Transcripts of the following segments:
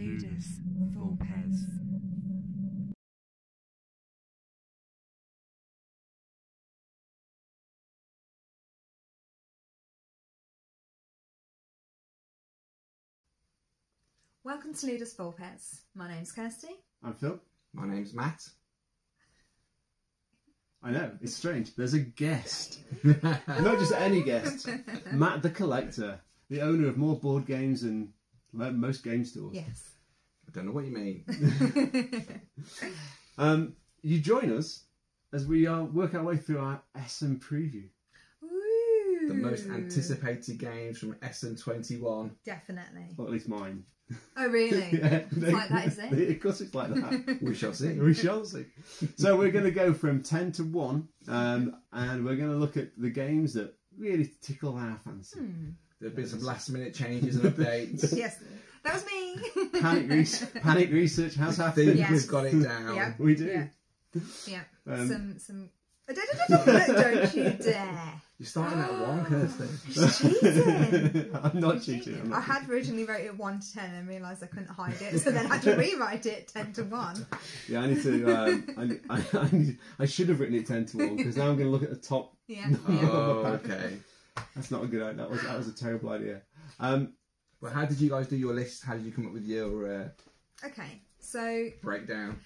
Ludus Vulpes. Welcome to Ludus Vulpes. My name's Kirsty. I'm Phil. My name's Matt. I know, it's strange. There's a guest. Not just any guest. Matt the Collector, the owner of more board games than most game stores. Yes. I don't know what you mean. You join us as we work our way through our Essen preview. Woo! The most anticipated games from Essen 21. Definitely. Or at least mine. Oh, really? Yeah, It's like that, is it? Of course it's like that. We shall see. We shall see. So we're going to go from 10 to 1 and we're going to look at the games that really tickle our fancy. There have been some last minute changes and updates. Yes, that was me. Panic research has I happened. think Yes. we've got it down. Yeah. We do. Yeah. Yeah. Um, Don't you dare. You're starting at 1, Kirsty. Cheating. I'm not cheating. I had originally wrote it 1 to 10 and realised I couldn't hide it, so then I had to rewrite it 10 to 1. Yeah, I need to. I should have written it 10 to 1 because now I'm going to look at the top. Yeah. Oh, okay. That's not a good idea. That was a terrible idea. Well, how did you guys do your list? How did you come up with your Okay, so breakdown?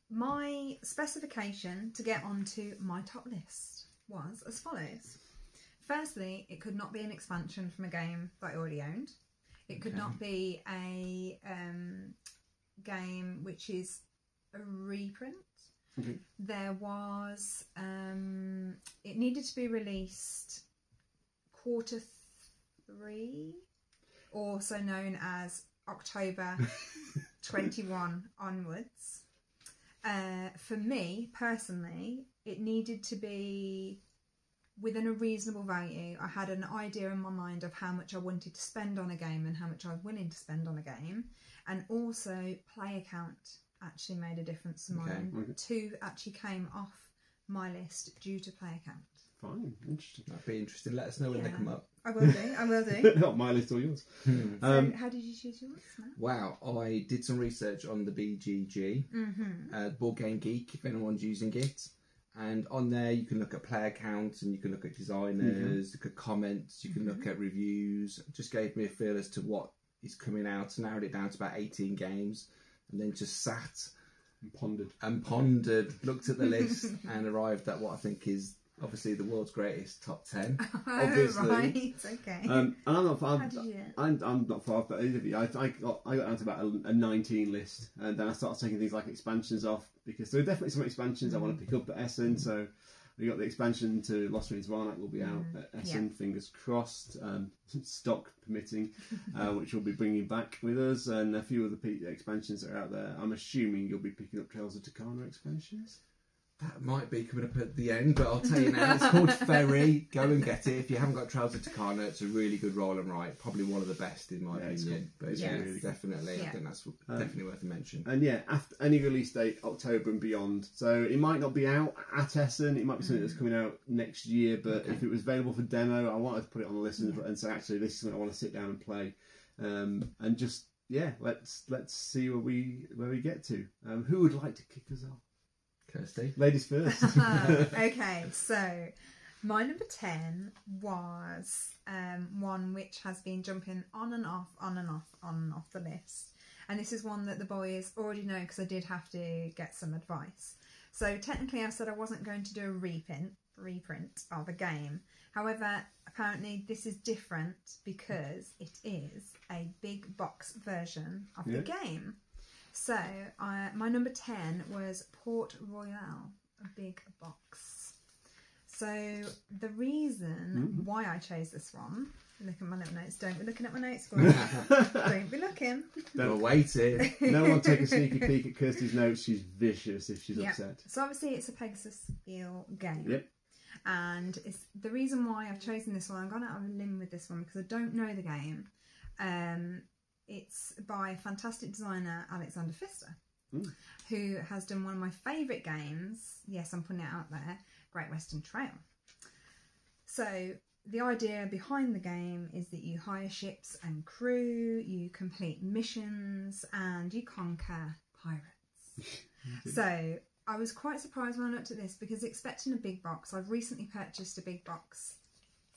my specification to get onto my top list was as follows. Firstly, it could not be an expansion from a game that I already owned. It could not be a game which is a reprint. Okay. There was... it needed to be released Q3, also known as October 21 onwards. For me, personally, it needed to be within a reasonable value. I had an idea in my mind of how much I wanted to spend on a game and how much I was willing to spend on a game. And also, player count actually made a difference to mine. Okay. 2 actually came off my list due to player count. Fine, interesting. That'd be interesting. Let us know when they come up. I will do. Not my list or yours. So how did you choose yours, Matt? Wow, I did some research on the BGG, Board Game Geek, if anyone's using it. And on there you can look at player counts and you can look at designers, look at comments, you can look at reviews. It just gave me a feel as to what is coming out. Narrowed it down to about 18 games and then just sat and pondered, looked at the list and arrived at what I think is obviously the world's greatest top 10. Obviously. Right, okay. And I'm not far. How did you do it? I'm not far off either of you. I got down to about a 19 list, and then I started taking things like expansions off because there are definitely some expansions I want to pick up at Essen. So we got the expansion to Lost Ruins of Almanac will be out at Essen. Fingers crossed, stock permitting, which we'll be bringing back with us, and a few other expansions that are out there. I'm assuming you'll be picking up Trails of Tucana expansions. That might be coming up at the end, but I'll tell you now, it's called Ferry. Go and get it. If you haven't got Trails of Tucana, it's a really good roll and write. Probably one of the best in my opinion. But it's really definitely, I think that's definitely worth a mention. And yeah, after any release date, October and beyond. So it might not be out at Essen. It might be something that's coming out next year. But if it was available for demo, I wanted to put it on the list and say, actually, this is something I want to sit down and play. And just let's see where we get to. Who would like to kick us off? Kirsty. Ladies first. Okay, so my number 10 was one which has been jumping on and off the list. And this is one that the boys already know because I did have to get some advice. So technically I said I wasn't going to do a reprint of a game. However, apparently this is different because it is a big box version of the game. So, my number 10 was Port Royal, a big box. So, the reason why I chose this one, look at my little notes, don't be looking at my notes for me. Don't be looking. We're waiting. No one take a sneaky peek at Kirsty's notes, she's vicious if she's upset. So, obviously, it's a Pegasus Spiel game. Yep. And it's the reason why I've chosen this one, I've gone out on a limb with this one because I don't know the game. It's by fantastic designer Alexander Pfister, who has done one of my favourite games. Yes, I'm putting it out there, Great Western Trail. So the idea behind the game is that you hire ships and crew, you complete missions, and you conquer pirates. So I was quite surprised when I looked at this because expecting a big box, I've recently purchased a big box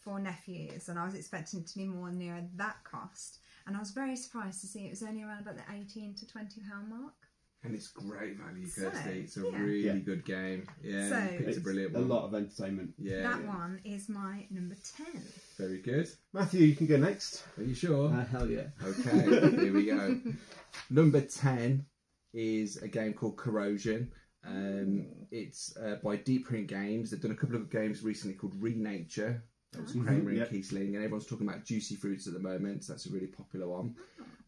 for nephews and I was expecting it to be more near that cost. And I was very surprised to see it was only around about the £18 to £20 mark. And it's great value, So, Kirsty. It's a yeah. really good game. Yeah, So, it's a brilliant one. A lot of entertainment. Yeah, That one is my number 10. very good. Matthew, you can go next. Are you sure? Hell yeah. Okay, here we go. Number 10 is a game called Corrosion. It's by Deep Print Games. They've done a couple of games recently called Renature. That was Kramer and Kiesling, and everyone's talking about Juicy Fruits at the moment, so that's a really popular one.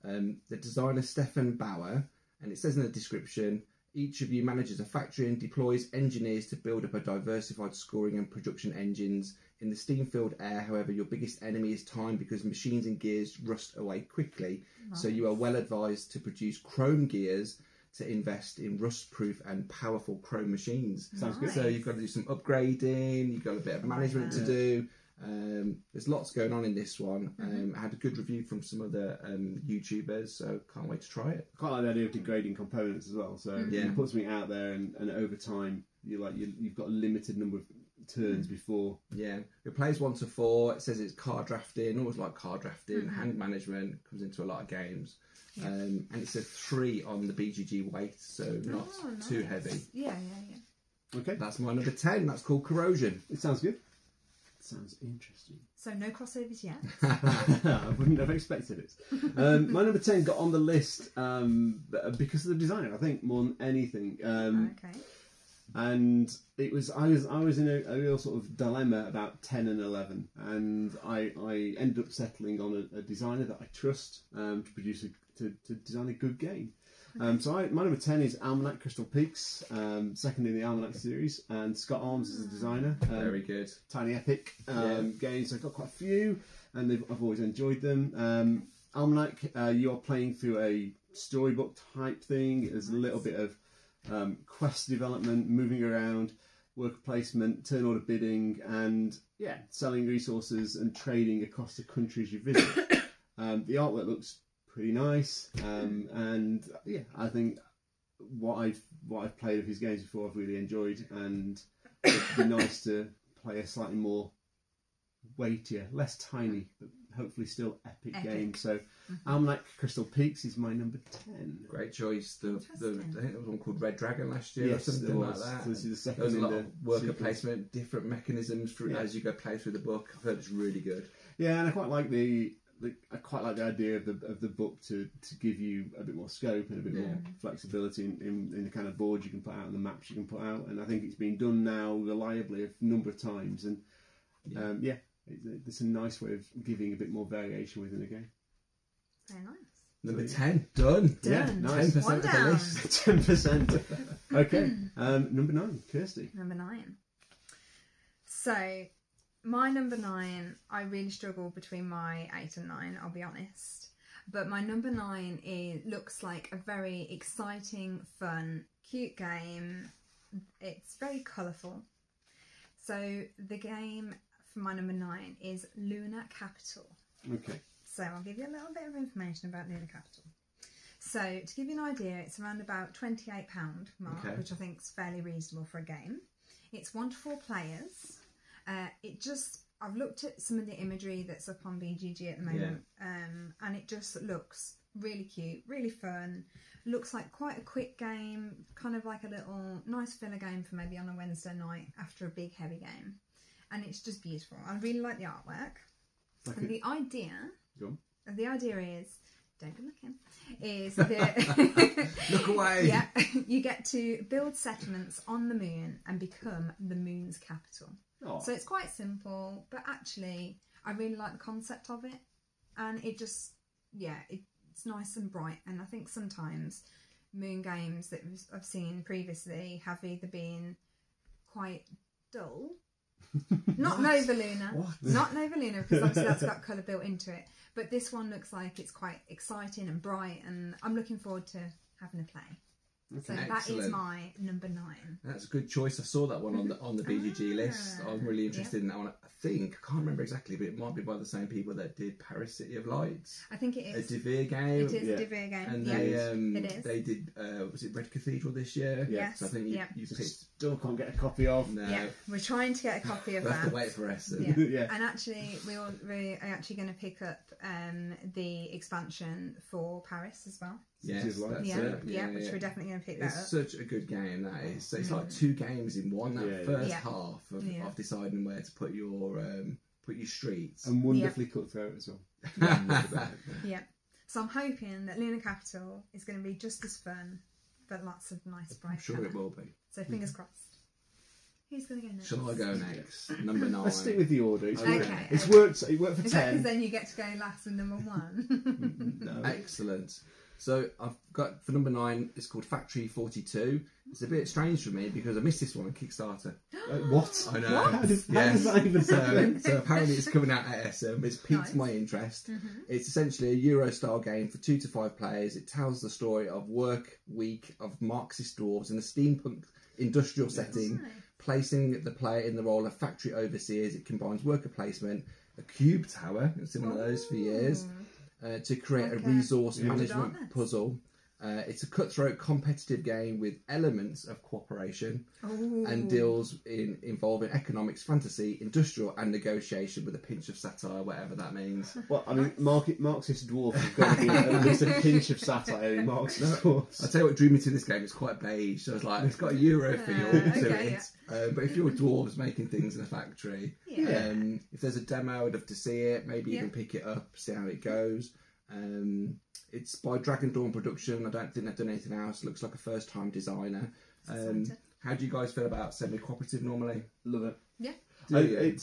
The designer Stefan Bauer, and it says in the description, each of you manages a factory and deploys engineers to build up a diversified scoring and production engines. In the steam-filled air, however, your biggest enemy is time because machines and gears rust away quickly. So you are well advised to produce chrome gears to invest in rust-proof and powerful chrome machines. Sounds good. So you've got to do some upgrading, you've got a bit of management to do. There's lots going on in this one. I had a good review from some other YouTubers, so can't wait to try it. Quite like the idea of degrading components as well. So you put something out there, and over time, you've got a limited number of turns before. Yeah, it plays 1 to 4. It says it's card drafting, always like card drafting, hand management comes into a lot of games. And it's a 3 on the BGG weight, so not too heavy. Yeah. Okay, That's my number 10. That's called Corrosion. it sounds good. Sounds interesting. So no crossovers yet. I wouldn't have expected it. My number 10 got on the list because of the designer, I think, more than anything. Okay. And it was I was in a real sort of dilemma about 10 and 11, and I ended up settling on a designer that I trust to produce to design a good game. So my number 10 is Almanac Crystal Peaks, second in the Almanac series, and Scott Arms is the designer. Very good. Tiny epic games. I've got quite a few, and I've always enjoyed them. Almanac, you are playing through a storybook type thing. There's a little bit of quest development, moving around, worker placement, turn order bidding, and selling resources and trading across the countries you visit. The artwork looks pretty nice, and I think what I've played of his games before I've really enjoyed, and it'd be nice to play a slightly more weightier, less tiny, but hopefully still epic game. So Almanac Crystal Peaks is my number 10. Great choice. I think there was one called Red Dragon last year, Yes, or something there like was. that. So this is the second There was a in lot the of worker sequence. placement, different mechanisms as you go play through the book. I've heard it's really good. Yeah, and I quite like the idea of the book to give you a bit more scope and a bit more flexibility in the kind of boards you can put out and the maps you can put out. And I think it's been done now reliably a number of times. And it's a nice way of giving a bit more variation within a game. Very nice. Number 10, done. Yeah, nice. 10% One of the down. list. 10%. Okay, number 9, Kirsty. Number 9. So, my number 9, I really struggle between my 8 and 9, I'll be honest. But my number 9 looks like a very exciting, fun, cute game. It's very colourful. So, the game for my number 9 is Lunar Capital. Okay. So I'll give you a little bit of information about Lunar Capital. So to give you an idea, it's around about £28 mark, which I think is fairly reasonable for a game. It's 1 to 4 players. I've looked at some of the imagery that's up on BGG at the moment, and it just looks really cute, really fun. Looks like quite a quick game, kind of like a little nice filler game for maybe on a Wednesday night after a big heavy game. And it's just beautiful. I really like the artwork. And the idea is, don't be looking, is that Look away. Yeah, you get to build settlements on the moon and become the moon's capital. Oh. So it's quite simple, but actually I really like the concept of it, and it just it's nice and bright. And I think sometimes moon games that I've seen previously have either been quite dull. Not Nova Luna. Not Nova Luna, because obviously that's got colour built into it. But this one looks like it's quite exciting and bright, and I'm looking forward to having a play. So that is Excellent. my number 9. That's a good choice. I saw that one on the BGG list. I'm really interested in that one. I think, I can't remember exactly, but it might be by the same people that did Paris City of Lights. I think it is. A De Vere game. It is a De Vere game. And it is. they did, was it Red Cathedral this year? Yes. So I think you picked... Still can't get a copy of. No. Yeah, we're trying to get a copy of We'll that. have to wait for Essen. Yeah. Yeah. And actually, we are actually going to pick up the expansion for Paris as well. Yes, Which is that's Yeah, it. yeah, which we're definitely going to pick that up. It's such a good game, that is. So it's like 2 games in one. That first half of deciding where to put your streets. And wonderfully cutthroat as well. Yeah. So I'm hoping that Lunar Capital is going to be just as fun, but lots of nice bright I'm sure colour. it will be. So fingers crossed. Who's going to go next? Shall I go next? Number 9. Let's stick with the order. It's Okay. worked. It's worked. It worked for Is that 10. because then you get to go last with number 1? No. Excellent. So I've got, for number 9, it's called Factory 42. It's a bit strange for me because I missed this one on Kickstarter. What? I know. How does that even happen? So apparently it's coming out at Essen. It's piqued my interest. It's essentially a Euro-style game for 2 to 5 players. It tells the story of work week of Marxist dwarves in a steampunk industrial setting, placing the player in the role of factory overseers. It combines worker placement, a cube tower, it's been one of those for years, to create a resource management puzzle. It's a cutthroat competitive game with elements of cooperation and deals involving economics, fantasy, industrial and negotiation with a pinch of satire, whatever that means. Well, I mean, Marxist dwarf has got to be at least a pinch of satire in Marxist dwarfs. I'll tell you what drew me to this game. It's quite beige. So I was like, it's got a Euro feel to it. But if you're dwarves making things in a factory, if there's a demo, I'd love to see it. Maybe even pick it up, see how it goes. It's by Dragon Dawn Production. I don't think they've done anything else. Looks like a first-time designer. How do you guys feel about semi-cooperative normally? Love it. Yeah. I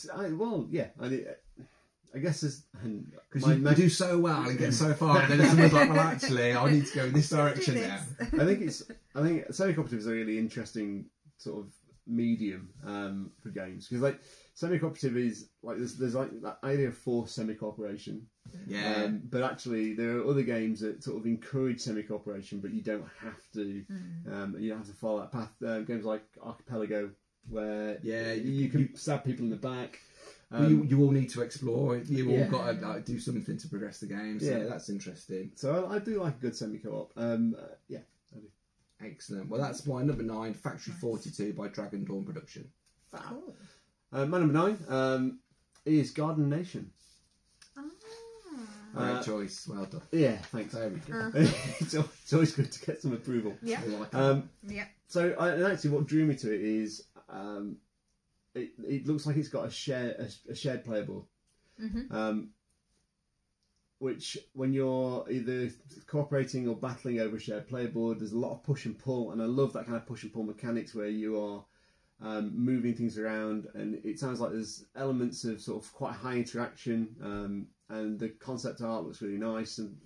guess there's... Because you do so well and get so far, and then someone's like, well, actually, I need to go in this direction now. I think semi-cooperative is a really interesting sort of medium for games, because like semi-cooperative is like there's like that idea of forced semi-cooperation. Yeah. But actually, there are other games that sort of encourage semi-cooperation, but you don't have to. You don't have to follow that path. Games like Archipelago, where you can stab people in the back. You all need to explore. You all got to do something to progress the game. So that's interesting. So I do like a good semi-co-op. I do. Excellent. Well, that's my number 9, Factory 42 by Dragon Dawn Production. Cool. My number 9 is Garden Nation. Great choice. Well done. Yeah, thanks. There we go. It's always good to get some approval. Yeah. So, and actually, what drew me to it is it looks like it's got a shared player board. Which, when you're either cooperating or battling over a shared player board, there's a lot of push and pull, and I love that kind of push and pull mechanics where you are moving things around, and it sounds like there's elements of sort of quite high interaction, and the concept art looks really nice, and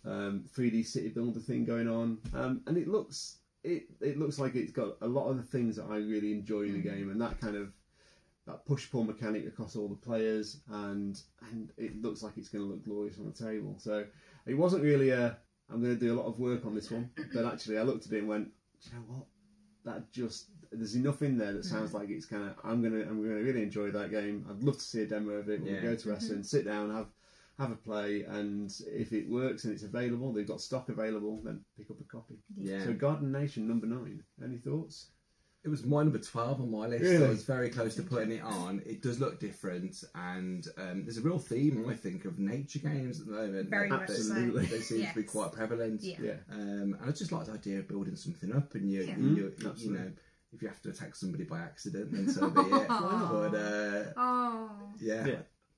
3D city builder thing going on, and it looks like it's got a lot of the things that I really enjoy in the game, and that kind of that push-pull mechanic across all the players, and it looks like it's going to look glorious on the table. So it wasn't really I'm going to do a lot of work on this one, but actually I looked at it and went, do you know what? There's enough in there that sounds like it's kind of I'm going to really enjoy that game. I'd love to see a demo of it when we go to Essen, sit down, have a play, and if it works and it's available, they've got stock available, then pick up a copy. Yeah. So Garden Nation number 9. Any thoughts? It was my number 12 on my list. Really? So I was very close to putting it on. It does look different, and there's a real theme, I think, of nature games at the moment. Very much so. They seem to be quite prevalent. Yeah. And I just like the idea of building something up, and you know, if you have to attack somebody by accident, then so be it. But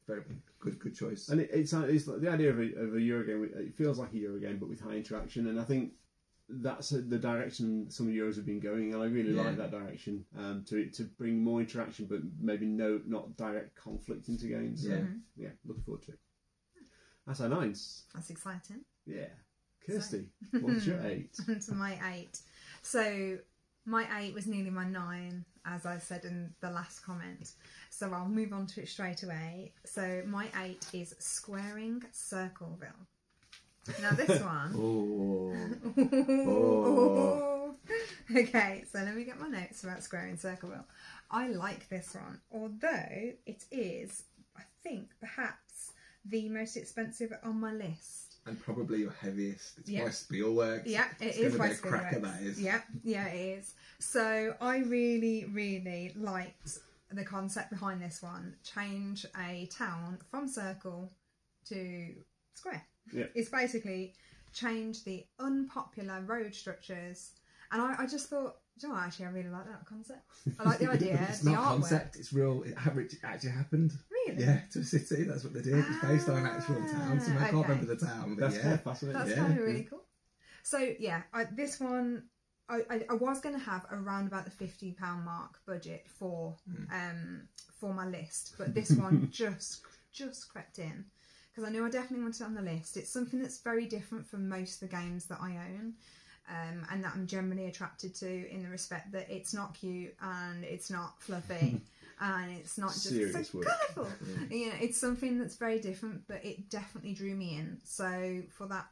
very good choice. And it's like the idea of a Eurogame. It feels like a Eurogame, but with high interaction, and I think that's the direction some Euros have been going, and I really like that direction, to bring more interaction, but maybe not direct conflict into games. So, looking forward to it. That's our 9s. That's exciting. Yeah. Kirsty, what's your 8? To my 8. So my 8 was nearly my 9, as I said in the last comment. So I'll move on to it straight away. So my 8 is Squaring Circleville. Now this one... Okay, so let me get my notes about Square in Circleville. I like this one, although it is, I think, perhaps the most expensive on my list. And probably your heaviest. It's Yeah. by Spielworks. Yeah, it's is gonna by be a cracker, that Spielworks. is. Yeah, it is. So I really, really liked the concept behind this one. Change a town from circle to square. Yeah. It's basically change the unpopular road structures. And I just thought, do you know what, actually I really like that concept. I like the idea, It's the not artwork. concept, it's real. It actually happened. Really? Yeah, to a city, that's what they did. It's based on an actual town, so I can't okay. remember the town, but That's yeah. kind of fascinating. That's Yeah, kind of yeah. really cool. So yeah, this one I was going to have around about the £50 mark budget for my list, but this one just crept in because I knew I definitely wanted it on the list. It's something that's very different from most of the games that I own. And that I'm generally attracted to in the respect that it's not cute and it's not fluffy and it's not just Serious so work. colourful. You know, it's something that's very different, but it definitely drew me in. So for that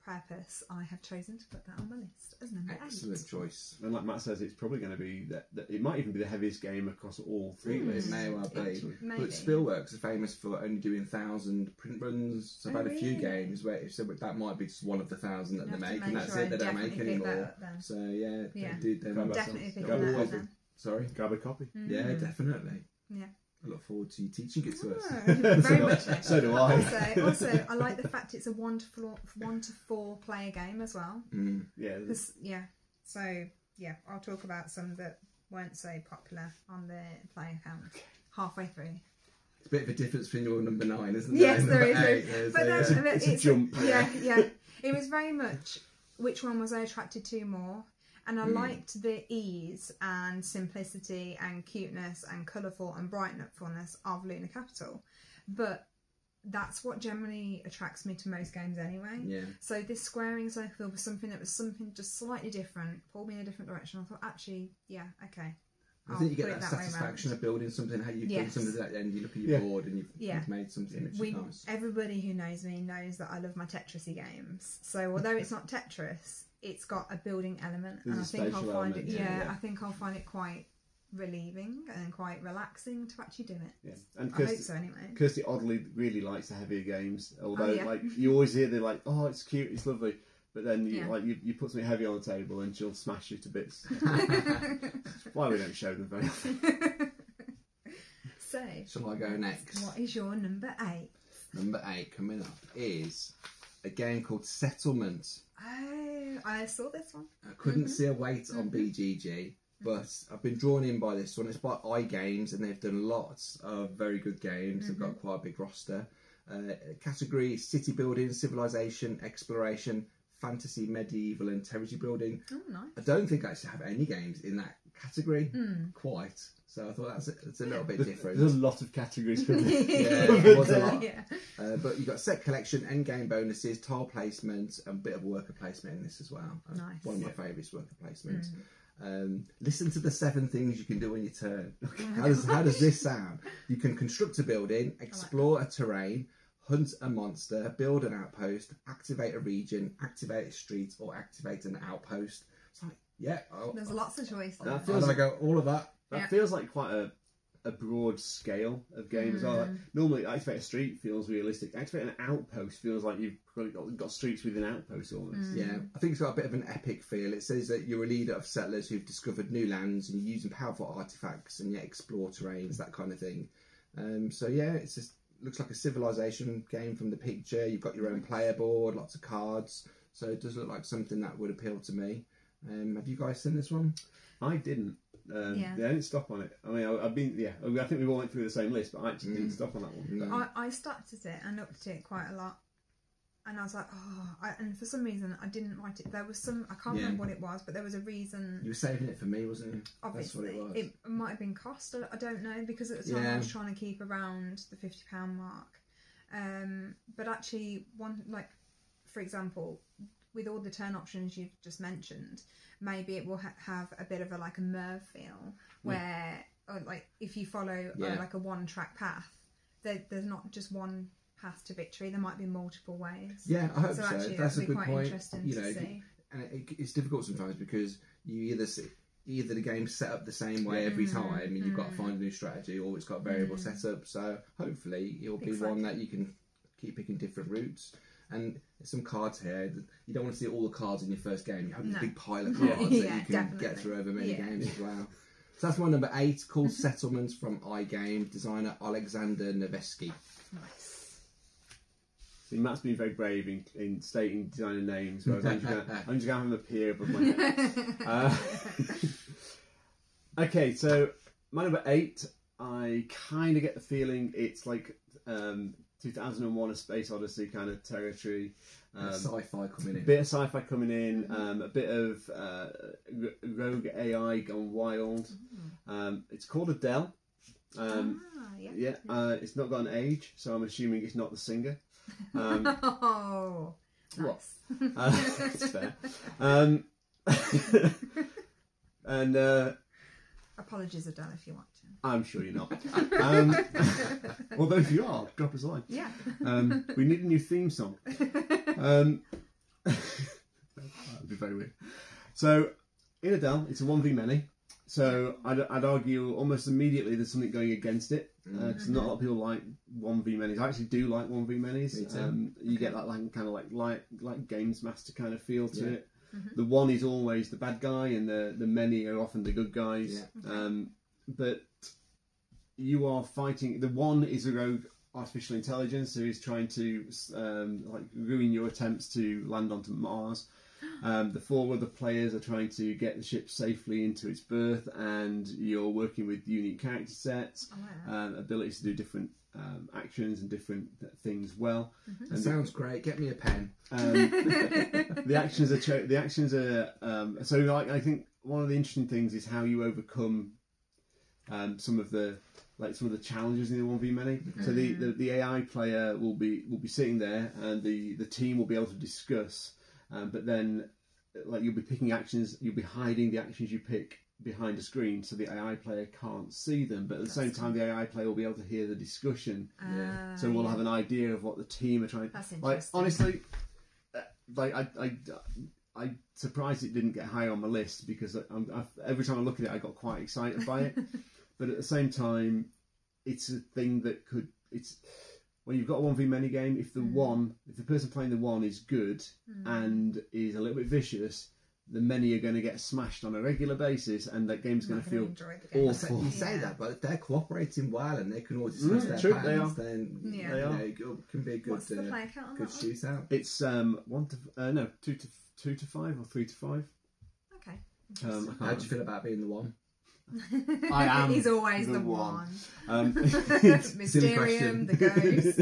purpose, I have chosen to put that on my list as number 8. Excellent choice. And like Matt says, it's probably going to be that it might even be the heaviest game across all 3 It lists. may well be. Actually. Maybe. But Spielworks are famous for only doing 1,000 print runs. So I've had a few really? games where so that might be just one of the 1,000 that You'll they have to make, and make that's sure it. They I don't make definitely pick that anymore. up then. So yeah, Yeah. they do. Grab Definitely Grab picking that a up then. Sorry. Grab a copy. Yeah, definitely. Yeah. I look forward to you teaching it to us. Oh, very much so. So do I. Also, I like the fact it's a 1 to 4 player game as well. Yeah. So I'll talk about some that weren't so popular on the player count halfway through. It's a bit of a difference between your number 9, isn't Yes, there? there Number is. 8, there's But it's a jump. Yeah. It was very much which one was I attracted to more. And I liked the ease and simplicity and cuteness and colourful and brightness of Lunar Capital. But that's what generally attracts me to most games anyway. Yeah. So this squaring circle was something just slightly different, pulled me in a different direction. I thought, actually, yeah, okay. I think you get put it that way satisfaction round. of building something, how you've done Yes. something at the end, you look at your board and you've made something, which is nice. Everybody who knows me knows that I love my Tetrisy games. So although it's not Tetris, it's got a building element, and I There's a think I'll spatial find it. element, Yeah, I think I'll find it quite relieving and quite relaxing to actually do it. Yeah. And I hope so anyway. Kirsty oddly really likes the heavier games, although yeah. like you always hear they're like, oh, it's cute, it's lovely, but then you Yeah. you put something heavy on the table and she'll smash you to bits. Why we don't show them very often. So, Shall I go next? what is your number 8? Number 8 coming up is a game called Settlement. Oh, I saw this one. I couldn't see a weight on BGG, but I've been drawn in by this one. It's by iGames, and they've done lots of very good games. They've got quite a big roster. Category: city building, civilization, exploration, fantasy, medieval, and territory building. Oh, nice. I don't think I actually have any games in that category quite. So I thought that's a little bit different. There's a lot of categories for this. Yeah, it was a lot. Yeah. But you've got set collection, end game bonuses, tile placement, and a bit of worker placement in this as well. Nice. One of my favourites, worker placement. Listen to the 7 things you can do on your turn. How does this sound? You can construct a building, explore a terrain, hunt a monster, build an outpost, activate a region, activate a street, or activate an outpost. It's like, yeah. There's lots of choice. That How do I go? All of that. That feels like quite a broad scale of games. Like, normally, activate a street feels realistic. Activate an outpost feels like you've got streets within outposts almost. Yeah, I think it's got a bit of an epic feel. It says that you're a leader of settlers who've discovered new lands and you're using powerful artifacts and explore terrains, that kind of thing. So yeah, it's just looks like a civilization game from the picture. You've got your own player board, lots of cards. So it does look like something that would appeal to me. Have you guys seen this one? I didn't. I didn't stop on it. I mean, I've been. Yeah, I think we all went through the same list, but I actually didn't stop on that one. No. I started it and looked at it quite a lot, and I was like, and for some reason I didn't write it. There was some, I can't remember what it was, but there was a reason. You were saving it for me, wasn't you? Obviously, that's what it was. it might have been cost. I don't know, because at the time I was trying to keep around the £50 mark. But actually, for example, with all the turn options you've just mentioned, maybe it will have a bit of a Merv feel, where if you follow a one-track path, there's not just one path to victory. There might be multiple ways. Yeah, I hope so. Actually, That's a that'd be good quite point. interesting to see. And it's difficult sometimes because you either the game's set up the same way every time and you've got to find a new strategy, or it's got variable setup. So hopefully it'll be one that you can keep picking different routes. And there's some cards here that you don't want to see all the cards in your first game. You have a big pile of cards that you can get through over many games as well. So that's my number 8, called Settlements, from iGame, designer Alexander Nevesky. Nice. See, Matt's been very brave in stating designer names, whereas I'm just going to have him appear above my head. Okay, so my number 8, I kind of get the feeling it's like 2001: A Space Odyssey kind of territory. Sci-fi coming in. Bit of sci-fi coming in, a bit of rogue AI gone wild. It's called Adele. It's not got an age, so I'm assuming it's not the singer. Oh, nice. That's fair. And apologies, Adele, if you want to. I'm sure you're not. Although if you are, drop us a line. Yeah. We need a new theme song. That would be very weird. So, in Adele, it's a 1v many. So, I'd argue almost immediately there's something going against it. Because not a lot of people like 1v minis. I actually do like 1v minis. You get that kind of like Games Master kind of feel to it. The one is always the bad guy, and the many are often the good guys. But you are fighting. The one is a rogue artificial intelligence who is trying to ruin your attempts to land onto Mars. The 4 other players are trying to get the ship safely into its berth, and you're working with unique character sets, abilities to do different actions and different things well. And sounds great. Get me a pen. The actions are. So I think one of the interesting things is how you overcome some of the challenges in the 1v many. So the AI player will be sitting there, and the team will be able to discuss. But then, you'll be picking actions, you'll be hiding the actions you pick behind a screen, so the AI player can't see them. But at the same time, the AI player will be able to hear the discussion, so we'll have an idea of what the team are trying. That's interesting. Honestly, I'm surprised it didn't get higher on my list, because every time I look at it, I got quite excited by it. But at the same time, it's a thing that when you've got a 1v many game, if the person playing the 1 is good and is a little bit vicious, the many are going to get smashed on a regular basis, and that game's going to feel awful. You say that, but if they're cooperating well and they can all discuss their plans, then it can be a good, What's the play count on good that one? shootout. It's 2 to 5 or 3 to 5. Okay. How do you feel about being the 1? I am. He's always the one. Mysterium, the ghost.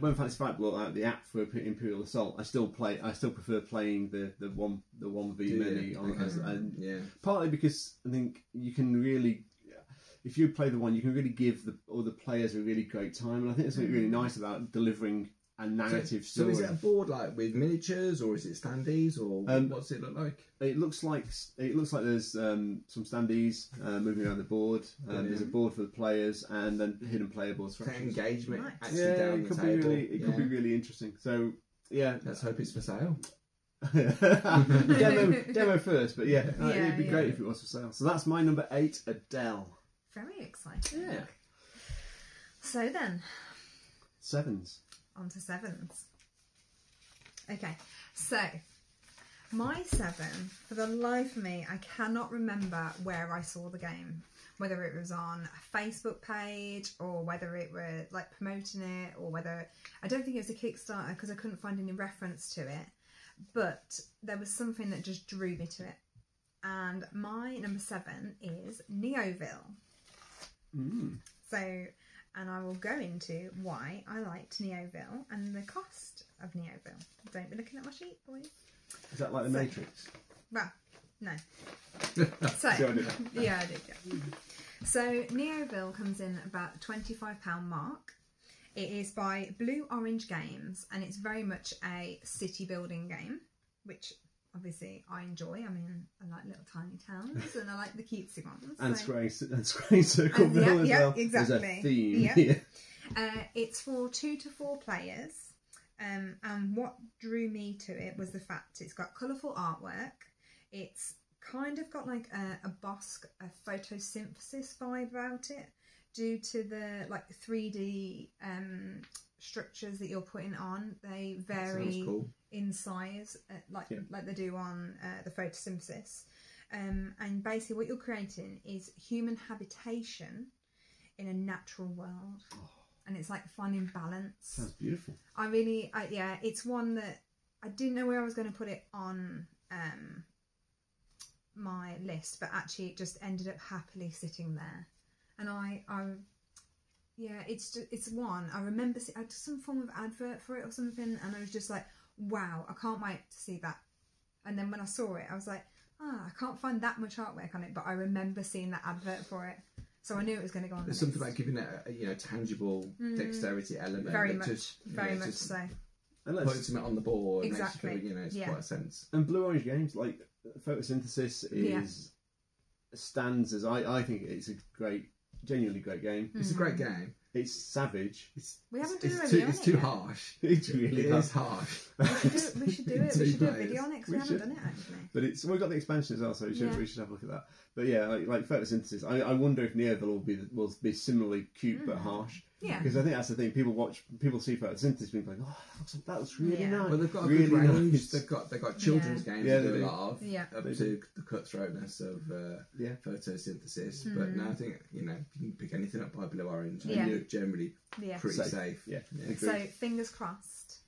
When Fantasy Flight brought out the app for Imperial Assault, I still prefer playing the 1v many partly because I think you can really, if you play the 1, you can really give all the players a really great time, and I think there's something really nice about delivering a narrative story. So is it a board with miniatures, or is it standees, or what's it look like? It looks like there's some standees moving around the board. There's a board for the players, and then hidden player boards for engagement. Nice. Actually down it could the be table. really, could be really interesting. So let's hope it's for sale. demo first, but it'd be great if it was for sale. So that's my number 8, Adele. Very exciting. Yeah. So then, 7s. on to 7s. Okay, so my 7, for the life of me, I cannot remember where I saw the game. Whether it was on a Facebook page, or whether it were promoting it, or whether, I don't think it was a Kickstarter because I couldn't find any reference to it. But there was something that just drew me to it. And my number 7 is Neoville. So, and I will go into why I liked Neoville and the cost of Neoville. Don't be looking at my sheet, boys. Is that like the Matrix? Well, no. So, I did, yeah. So, Neoville comes in about the £25 mark. It is by Blue Orange Games, and it's very much a city building game, which obviously I enjoy. I mean, I like little tiny towns, and I like the cutesy ones. And squaring circle mill as well. Exactly. There's a theme. It's for 2 to 4 players. And what drew me to it was the fact it's got colourful artwork. It's kind of got like a Bosque, a photosynthesis vibe about it, due to the like 3D structures that you're putting on. They vary in size, like they do on the photosynthesis. And basically what you're creating is human habitation in a natural world. And it's like finding balance. Sounds beautiful. It's one that I didn't know where I was going to put it on my list, but actually it just ended up happily sitting there. And it's one I remember. I did some form of advert for it or something, and I was just like, wow, I can't wait to see that. And then when I saw it, I was like, I can't find that much artwork on it, but I remember seeing that advert for it. So I knew it was going to go on. There's something about giving it a tangible dexterity element. Very much so. And putting something on the board exactly. makes you feel, it's quite a sense. And Blue Orange Games, like photosynthesis, stands as I think it's a genuinely great game. It's a great game. It's savage. We haven't done It's too harsh. It's really harsh. We should do it. We should do a video on it because we haven't done it actually. But we've got the expansion as well, so we should have a look at that. But yeah, like photosynthesis, I wonder if Neoville will be similarly cute but harsh. Yeah. Because I think that's the thing. People see photosynthesis being like, that looks really nice. Well, they've got a really good range. Nice. They've got children's games Yeah, that do a lot of, up they to the cutthroatness of photosynthesis. But no, I think you can pick anything up by Blue Orange. And you're generally pretty safe. Yeah. So fingers crossed,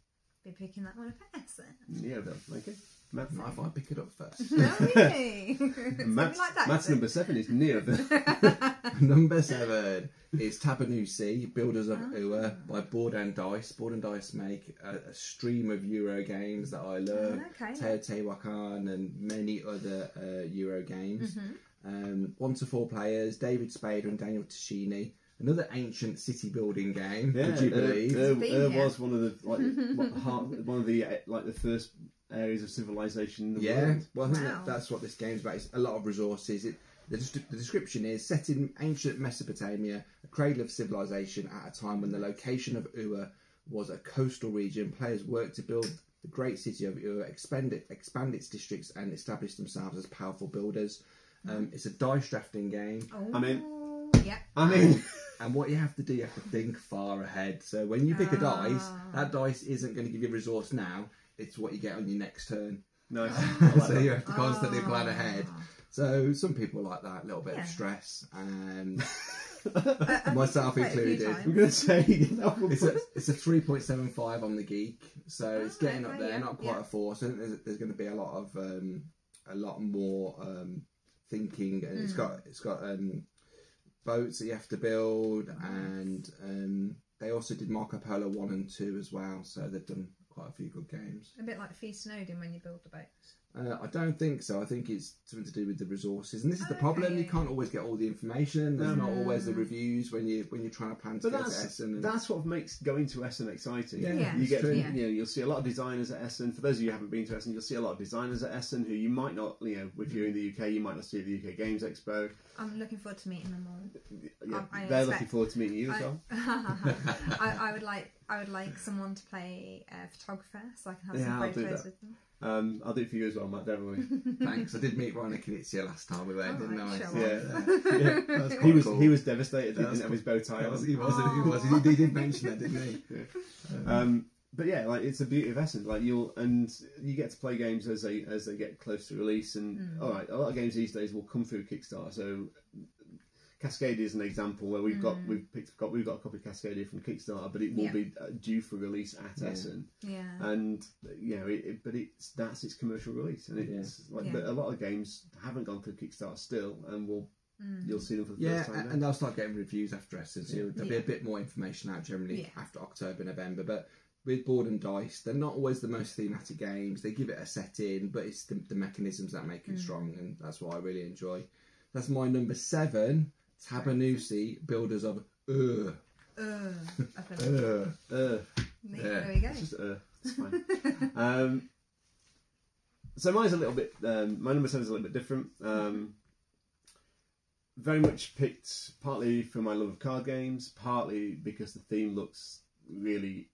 be picking that one up at Essen. Neoville, okay. Matt, if I pick it up first. No, really? Matt's number 7 is Neoville. Number 7 is Tabanusi, Builders of Ua by Board and Dice. Board and Dice make a stream of Euro games that I love. Teotihuacan and many other Euro games. 1 to 4 players, David Spader and Daniel Tashini. Another ancient city building game. Would you believe? Was one of the first areas of civilization in the world. Well, I think that's what this game's about. It's a lot of resources. The description is set in ancient Mesopotamia, a cradle of civilization at a time when the location of Ua was a coastal region. Players worked to build the great city of Ua, expand its districts, and establish themselves as powerful builders. It's a dice drafting game. And what you have to do, you have to think far ahead. So when you pick a dice, that dice isn't going to give you a resource now. It's what you get on your next turn. Nice. So you have to constantly plan ahead. So some people like that, a little bit of stress, and myself included. I'm going to say it's a 3.75 on the Geek, so it's getting up there, not quite a 4. So I think there's going to be a lot more thinking, and it's got boats that you have to build, and they also did Marco Polo 1 and 2 as well. So they've done quite a few good games. A bit like Feast and Odin when you build the boats. I don't think so. I think it's something to do with the resources, and this is the problem. You can't always get all the information. There's not always the reviews when you're trying to plan to get to Essen. That's what makes going to Essen exciting. You get you'll see a lot of designers at Essen. For those of you who haven't been to Essen, you'll see a lot of designers at Essen who you might not, if you're in the UK, you might not see at the UK Games Expo. I'm looking forward to meeting them all. They're looking forward to meeting you as well. I would like someone to play photographer so I can have some photos with them. I'll do it for you as well, Matt, don't worry. Thanks. I did meet Ryan Knizia last time we went, didn't I? That was cool. He was devastated. He didn't have his bow tie on. He was. He did mention that, didn't he? But yeah, it's the beauty of Essen. You get to play games as they get close to release. And a lot of games these days will come through Kickstarter. So Cascadia is an example where we've got a copy of Cascadia from Kickstarter, but it will be due for release at Essen. And that's its commercial release, and but a lot of games haven't gone through Kickstarter still, and you'll see them for the first time. And they'll start getting reviews after Essen, so there'll be a bit more information out generally after October, November. But with Board and Dice, they're not always the most thematic games. They give it a setting, but it's the mechanisms that make it strong, and that's what I really enjoy. That's my number 7. Tabanusi, Builders of Ur. There we go. It's just it's fine. So mine's a little bit. My number 7 is a little bit different. Very much picked partly for my love of card games, partly because the theme looks really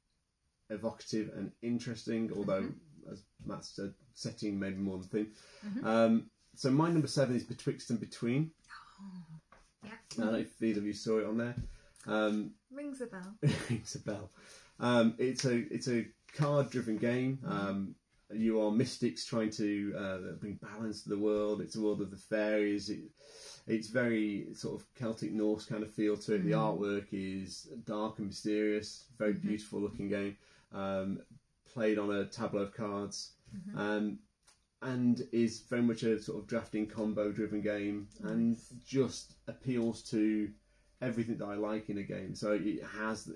evocative and interesting, although, as Matt said, setting maybe more than theme. So my number 7 is Betwixt and Between. Yeah. I don't know if either of you saw it on there. Rings a bell. Rings a bell. It's a card-driven game. You are mystics trying to bring balance to the world. It's a world of the fairies. It's very sort of Celtic Norse kind of feel to it. The artwork is dark and mysterious. Very beautiful looking game. Played on a tableau of cards. And is very much a sort of drafting combo driven game, and just appeals to everything that I like in a game. So it has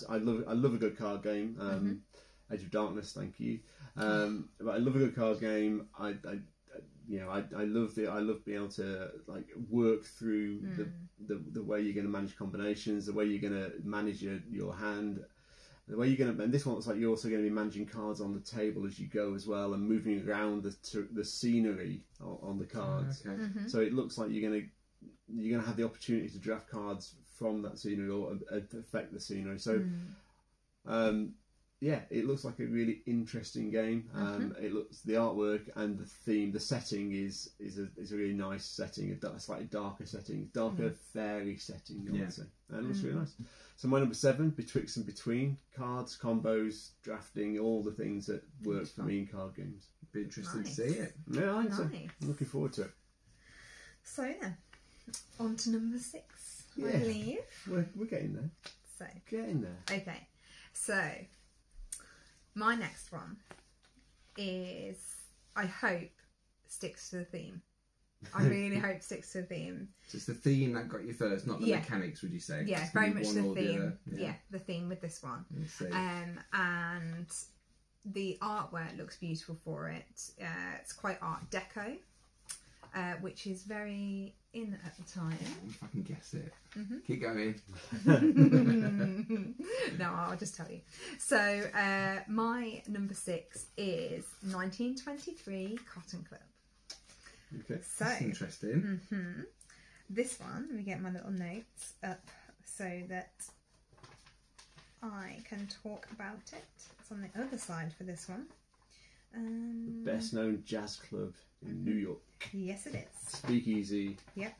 I love a good card game. Edge of Darkness, thank you. But I love a good card game. I love being able to like work through the way you're going to manage combinations, the way you're going to manage your hand, the way you're going to. And this one looks like you're also going to be managing cards on the table as you go as well, and moving around the scenery on the cards. So it looks like you're going to have the opportunity to draft cards from that scenery or affect the scenery. So. Yeah, it looks like a really interesting game. It looks the artwork and the theme, the setting is a really nice setting, a slightly darker setting, fairy setting. I would say, and it looks really nice. So my number 7, Betwixt and Between, cards, combos, drafting, all the things that work for me in card games. Be interesting to see it. Yeah, I think so. I'm looking forward to it. So then, on to number 6. I believe we're getting there. So getting there. Okay, so. My next one is, I hope, sticks to the theme. I really hope sticks to the theme. So it's the theme that got you first, not the mechanics, would you say? Yeah, very much the theme. Yeah, the theme with this one. And the artwork looks beautiful for it. It's quite Art Deco, which is very in at the time. If I can guess it. Keep going. No, I'll just tell you. So my number 6 is 1923 Cotton Club. Okay, so that's interesting. This one, let me get my little notes up so that I can talk about it. It's on the other side for this one. The best known jazz club in New York. Yes, it is. Speakeasy. Yep.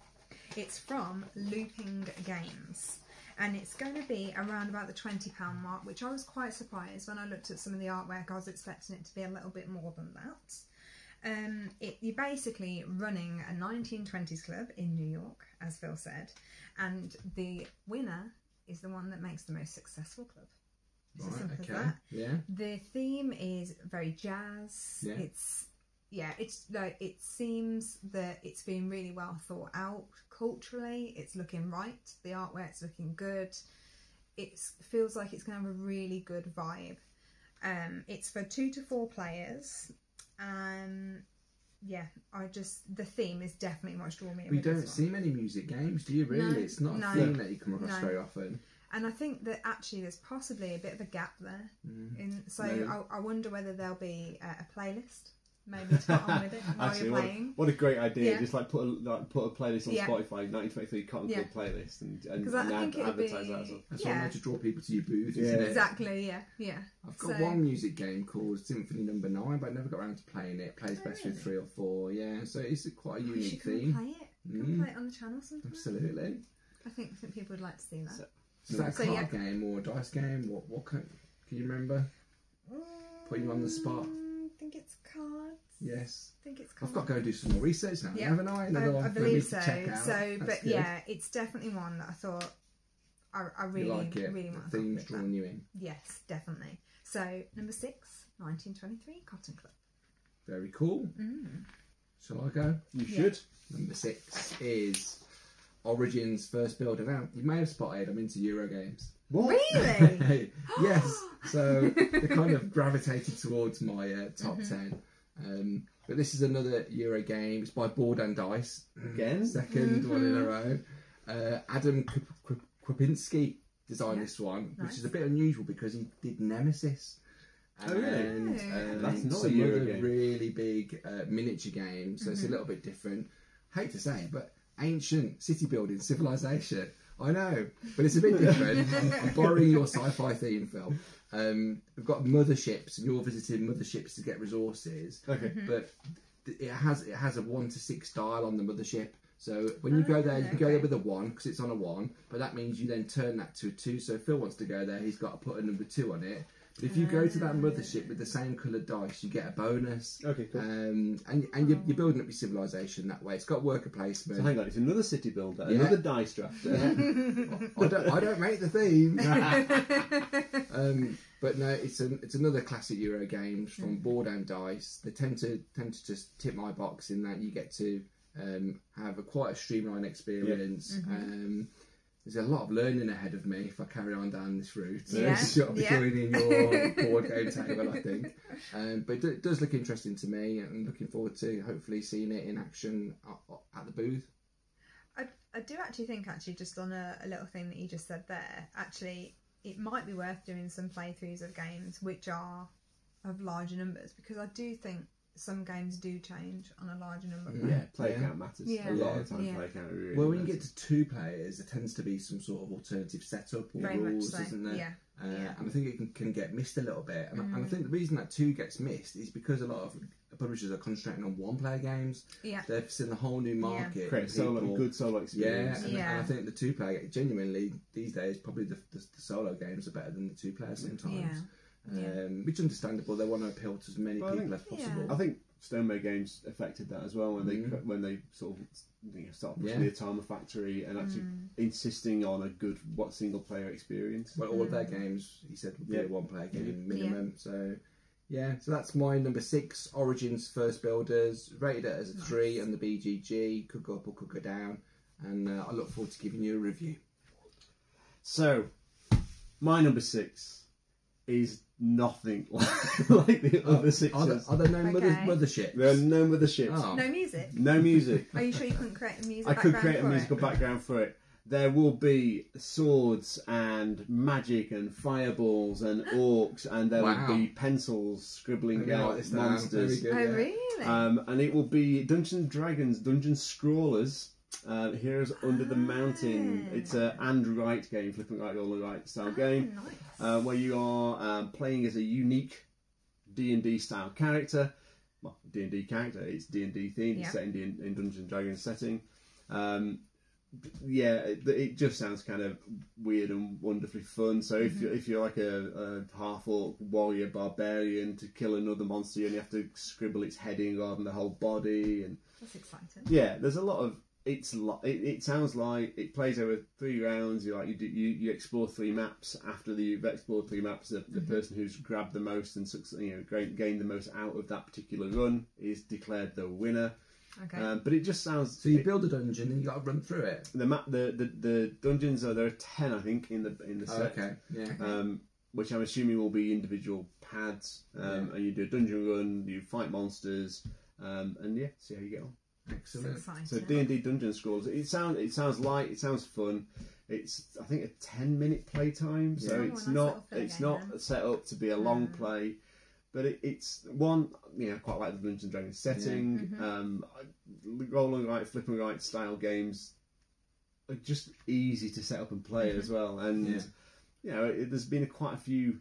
It's from Looping Games. And it's going to be around about the £20 mark, which I was quite surprised when I looked at some of the artwork. I was expecting it to be a little bit more than that. You're basically running a 1920s club in New York, as Phil said, and the winner is the one that makes the most successful club. It's as simple as that. Yeah. The theme is very jazz. Yeah. It's like, it seems that it's been really well thought out culturally. It's looking right. The artwork's looking good. It feels like it's going to have a really good vibe. It's for 2 to 4 players. The theme is definitely what's drawn me. We don't see many music games, do you? Really, it's not a theme that you come across very often. And I think that actually there's possibly a bit of a gap there. I wonder whether there'll be a playlist. Maybe to put on with it while Actually, you're playing. What a great idea! Just like put a playlist on Spotify, 1923 Cotton Club playlist, and advertise that as well. That's one way to draw people to your booth, isn't it? Exactly. Yeah. I've got one music game called Symphony Number 9, but I never got around to playing it. It plays best with 3 or 4. Yeah, so it's quite a unique theme. Play it. Can play it on the channel sometime. Absolutely. I think people would like to see that. Is that a card game or a dice game? What can you remember? Putting you on the spot. I think it's cards. Yes. I think it's cards. I've got to go and do some more research now, haven't I? Another one I for me believe to so. check out. But good. yeah, it's definitely one that I thought I really, like it. really want the to theme's drawing you in. Yes, definitely. So number 6, 1923 Cotton Club. Very cool. Shall I go? You should. Number 6 is Origin's first builder. Now, you may have spotted I'm into Euro games. What? Really? Yes. So they kind of gravitated towards my top 10. But this is another Euro game. It's by Board and Dice. Again? Second one in a row. Adam Krapinski designed this one, which is a bit unusual because he did Nemesis. And that's not some a Euro other game. really big miniature games. So it's a little bit different. Hate to say it, but ancient city building civilization. I know, but it's a bit different. I'm borrowing your sci-fi theme, Phil. We've got motherships, and you're visiting motherships to get resources. Okay. But it has a 1 to 6 dial on the mothership. So when you go there, you can go there with a 1 because it's on a 1. But that means you then turn that to a 2. So if Phil wants to go there, he's got to put a number 2 on it. But if you go to that mothership with the same coloured dice, you get a bonus. Okay, cool. And you're building up your civilization that way. It's got worker placement. So hang on, it's another city builder, another dice drafter. I don't make the theme. But no, it's another classic Euro games from Board and Dice. They tend to just tip my box in that you get to have quite a streamlined experience. There's a lot of learning ahead of me if I carry on down this route. I'll be joining your board game table, I think. But it does look interesting to me, and I'm looking forward to hopefully seeing it in action at the booth. I do actually think, just on a little thing that you just said there, actually, it might be worth doing some playthroughs of games which are of larger numbers, because I do think some games do change on a larger number. Play count matters. A lot of times play count really when matters. you get to 2 players, there tends to be some sort of alternative setup or Very rules, much so. isn't there? Yeah. And I think it can get missed a little bit. And I think the reason that 2 gets missed is because a lot of publishers are concentrating on 1-player games. Yeah. They've seen a whole new market. Create a good solo experience. And I think the 2-player, genuinely, these days, probably the solo games are better than the 2-player sometimes. Which is understandable. They want to appeal to as many people as possible. I think Stoneway Games affected that as well when they sort of started pushing the Automa Factory and actually insisting on a good single player experience. Well, all of their games, he said, would be a 1-player game minimum. So that's my number 6, Origins First Builders, rated it as a 3 on the BGG. Could go up or could go down, and I look forward to giving you a review. So, my number 6 is nothing like the other 6s. Are there no motherships? There are no motherships. Oh. No music? No music. Are you sure you couldn't create a music I background could create a musical background for it. There will be swords and magic and fireballs and orcs, and there will be pencils scribbling out monsters. Oh, really? And it will be Dungeons & Dragons, Dungeon Scrawlers. Heroes Under the Mountain. It's an and right game, flipping right, all the right style game, where you are playing as a unique D&D style character. Well, D&D character. It's D&D themed. It's set in Dungeons and Dragons setting. It just sounds kind of weird and wonderfully fun. So if you're like a half orc warrior barbarian, to kill another monster, you only have to scribble its head in rather than the whole body. And that's exciting. Yeah, there's a lot of. It sounds like it plays over 3 rounds. You explore 3 maps. After you've explored 3 maps, the person who's grabbed the most and gained the most out of that particular run is declared the winner. Okay. But it just sounds. So you build a dungeon and you got to run through it. The dungeons there are 10, I think, in the set. Okay. Yeah. Which I'm assuming will be individual pads. And you do a dungeon run. You fight monsters. And see how you get on. Excellent. So D&D Dungeon Scrolls. It sounds light. It sounds fun. It's, I think, a 10-minute play time. So it's not set up to be a long play. But it's one, quite like the Dungeons and Dragons setting. Roll and write, flip and write style games are just easy to set up and play as well. And there's been quite a few.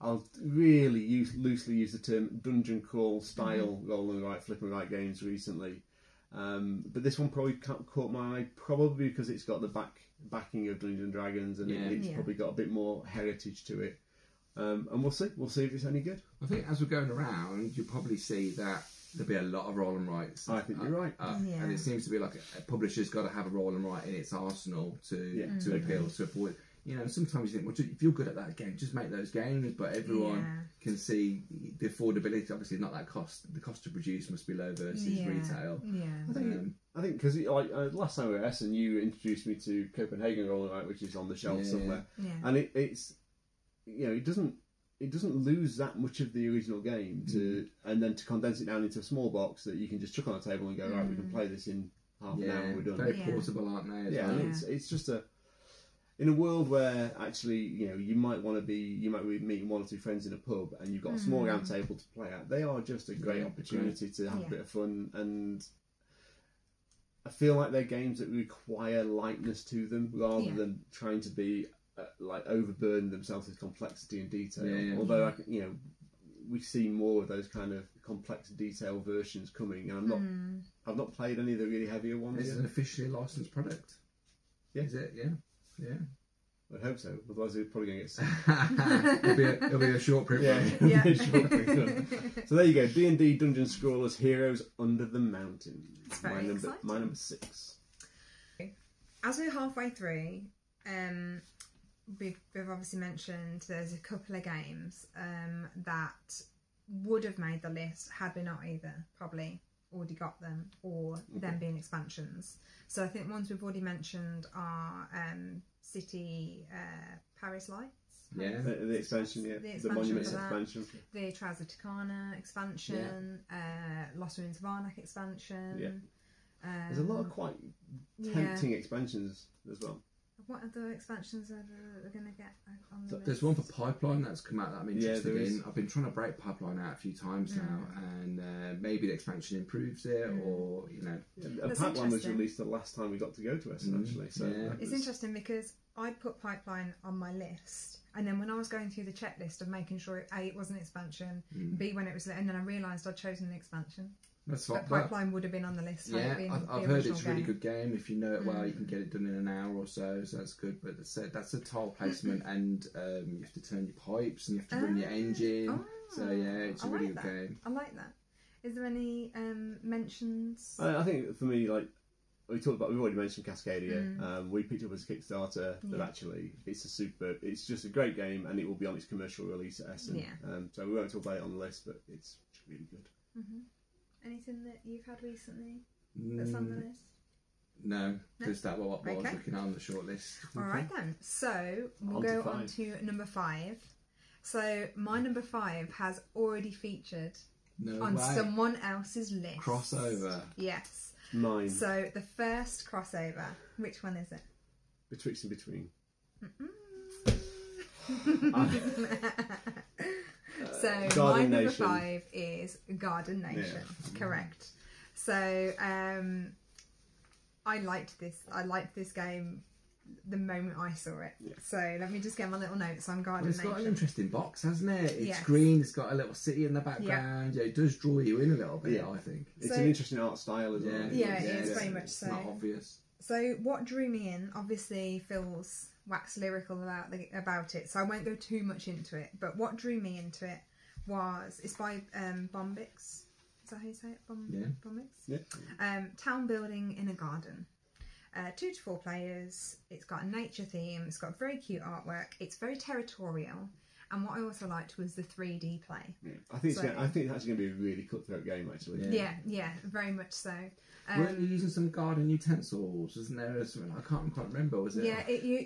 I'll really loosely use the term dungeon crawl style roll and write, flip and write games recently. But this one probably caught my eye, probably because it's got the backing of Dungeons and Dragons, and it's probably got a bit more heritage to it. And we'll see if it's any good. I think as we're going around, you'll probably see that there'll be a lot of roll and writes. I think you're right. And it seems to be like a publisher's got to have a roll and write in its arsenal to appeal to avoid. Sometimes you think, well, if you're good at that game, just make those games. But everyone can see the affordability. Obviously, not that cost. The cost to produce must be low versus retail. Yeah. I think because last time we were at Essen, you introduced me to Copenhagen Roll and Write, which is on the shelf somewhere. Yeah. And it's it doesn't lose that much of the original game and then to condense it down into a small box that you can just chuck on a table and go, right, we can play this in half an hour and we're done. Very portable, aren't they? And it's just in a world where actually you might be meeting 1 or 2 friends in a pub and you've got a small round table to play at. They are just a great opportunity to have a bit of fun, and I feel like they're games that require lightness to them rather than trying to be like overburden themselves with complexity and detail. Yeah. Although we see more of those kind of complex detail versions coming, and I've not played any of the really heavier ones. Is it an officially licensed product? Yeah. Is it? Yeah. I hope so. Otherwise, we're probably going to get sick. it'll be a short print run. Yeah. Short print run. So there you go. D&D Dungeon Scrollers Heroes Under the Mountain. It's very exciting. My number 6. As we're halfway through, we've obviously mentioned there's a couple of games that would have made the list had we not either probably already got them or them being expansions. So I think ones we've already mentioned are City Paris Lights. Yeah, the expansion, the Monuments expansion. The Trials of Tucana expansion, Lost Ruins of Arnak expansion. Yeah. There's a lot of quite tempting expansions as well. What other expansions are we going to get on the list? There's one for Pipeline that's come out that I'm interested in. is. I've been trying to break Pipeline out a few times now, and maybe the expansion improves it, or Pipeline was released the last time we got to go to Essen, actually. So it's interesting because I put Pipeline on my list, and then when I was going through the checklist of making sure A, it was an expansion, B, when it was, and then I realised I'd chosen the expansion. But Pipeline would have been on the list. Yeah, I've heard it's a really good game. If you know it well, you can get it done in an hour or so that's good. But that's a tile placement, and you have to turn your pipes, and you have to run your engine. So it's a really good game. I like that. Is there any mentions? I think for me, like we've already mentioned Cascadia. We picked up as a Kickstarter, but actually it's just a great game, and it will be on its commercial release at Essen. So we won't talk about it on the list, but it's really good. Anything that you've had recently that's on the list? No, because that was what I was looking at on the short list. Alright then, so we'll go on to number 5. So my number 5 has already featured on someone else's list. Crossover. Yes. Mine. So the first crossover, which one is it? Betwixt and Between. So my number 5 is Garden Nation. Correct. So I liked this game the moment I saw it. So let me just get my little notes on Garden Nation. It's got an interesting box, hasn't it? It's green, it's got a little city in the background. It does draw you in a little bit, I think. It's an interesting art style as well. Yeah, it is very much so. It's not obvious. So what drew me in, obviously Phil's waxed lyrical about it, so I won't go too much into it, but what drew me into it was, it's by Bombix. Is that how you say it? Bombix? Yeah. Town building in a garden. 2 to 4 players. It's got a nature theme. It's got very cute artwork. It's very territorial. And what I also liked was the 3D play. Yeah. I think it's actually going to be a really cutthroat game, actually. Yeah, very much so. Weren't you using some garden utensils? Wasn't there something? I can't quite remember. Was it? Yeah,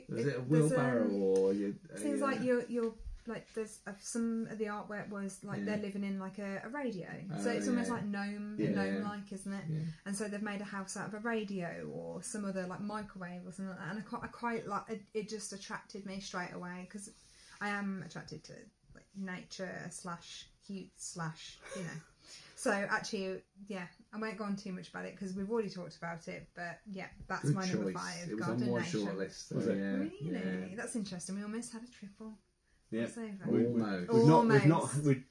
was it a wheelbarrow or? Seems like you're like there's some of the artwork was like they're living in like a radio, so it's almost like gnome-like, isn't it? And so they've made a house out of a radio or some other like microwave or something like that. And I quite like it. Just attracted me straight away because I am attracted to like nature / cute / So actually, I won't go on too much about it because we've already talked about it. But that's good my choice. number 5. It was Garden on my Nation. short list. So Really? Yeah. That's interesting. We almost had a triple. Yeah, almost.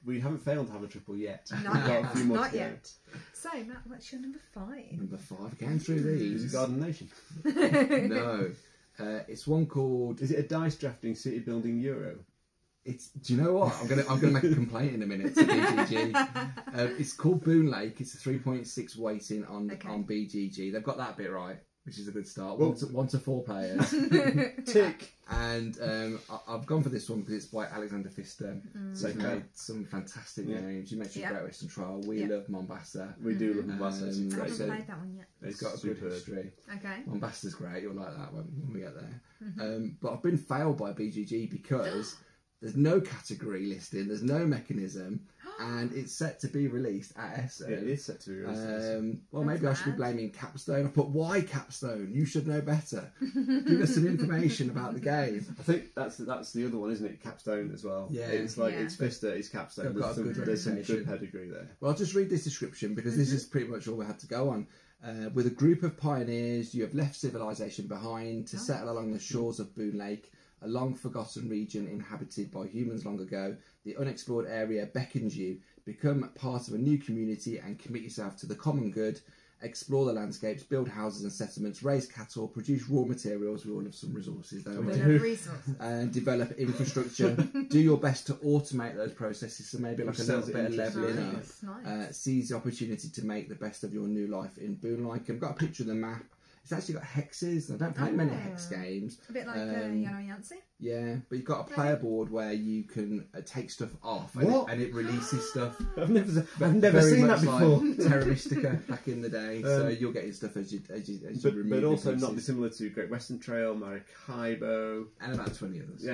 We haven't failed to have a triple yet. Not yet. So Matt, what's your number 5? Number 5. Going through these. Is it Garden Nation? No, it's one called. Is it a dice drafting city building Euro? Do you know what? I'm gonna make a complaint in a minute to BGG. It's called Boon Lake. It's a 3.6 weighting on BGG. They've got that bit right, which is a good start. 1 to 4 players. Tick. And I've gone for this one because it's by Alexander Pfister. So he made some fantastic names. You mentioned Great Western Trail. We love Mombasa. We do love Mombasa. It's I great. haven't played that one yet. It's got a good history. Okay. Mombasa's great. You'll like that one when we get there. But I've been failed by BGG because there's no category listing, there's no mechanism, and it's set to be released at Essen. Yeah, it is set to be released. Well, maybe I should be blaming Capstone. But why Capstone? You should know better. Give us some information about the game. I think that's the other one, isn't it? Capstone as well. Yeah. It's like it's Pfister, it's Capstone. There's some good pedigree there. Well, I'll just read this description because this is pretty much all we had to go on. With a group of pioneers, you have left civilization behind to settle along the shores of Boone Lake, a long-forgotten region inhabited by humans long ago. The unexplored area beckons you. Become part of a new community and commit yourself to the common good. Explore the landscapes, build houses and settlements, raise cattle, produce raw materials. We all have some resources, don't we? And develop infrastructure. Do your best to automate those processes, so maybe like a little bit of levelling up. Seize the opportunity to make the best of your new life in Boone Lake. I've got a picture of the map. It's actually got hexes. I don't play many hex games. A bit like Yellow Yancey. Yeah, but you've got a player board where you can take stuff off and it releases stuff. I've never seen that before. Like Terra Mystica back in the day, so you're getting stuff as you remove. But also pieces. not dissimilar to Great Western Trail, Maracaibo, and about 20 others. Yeah,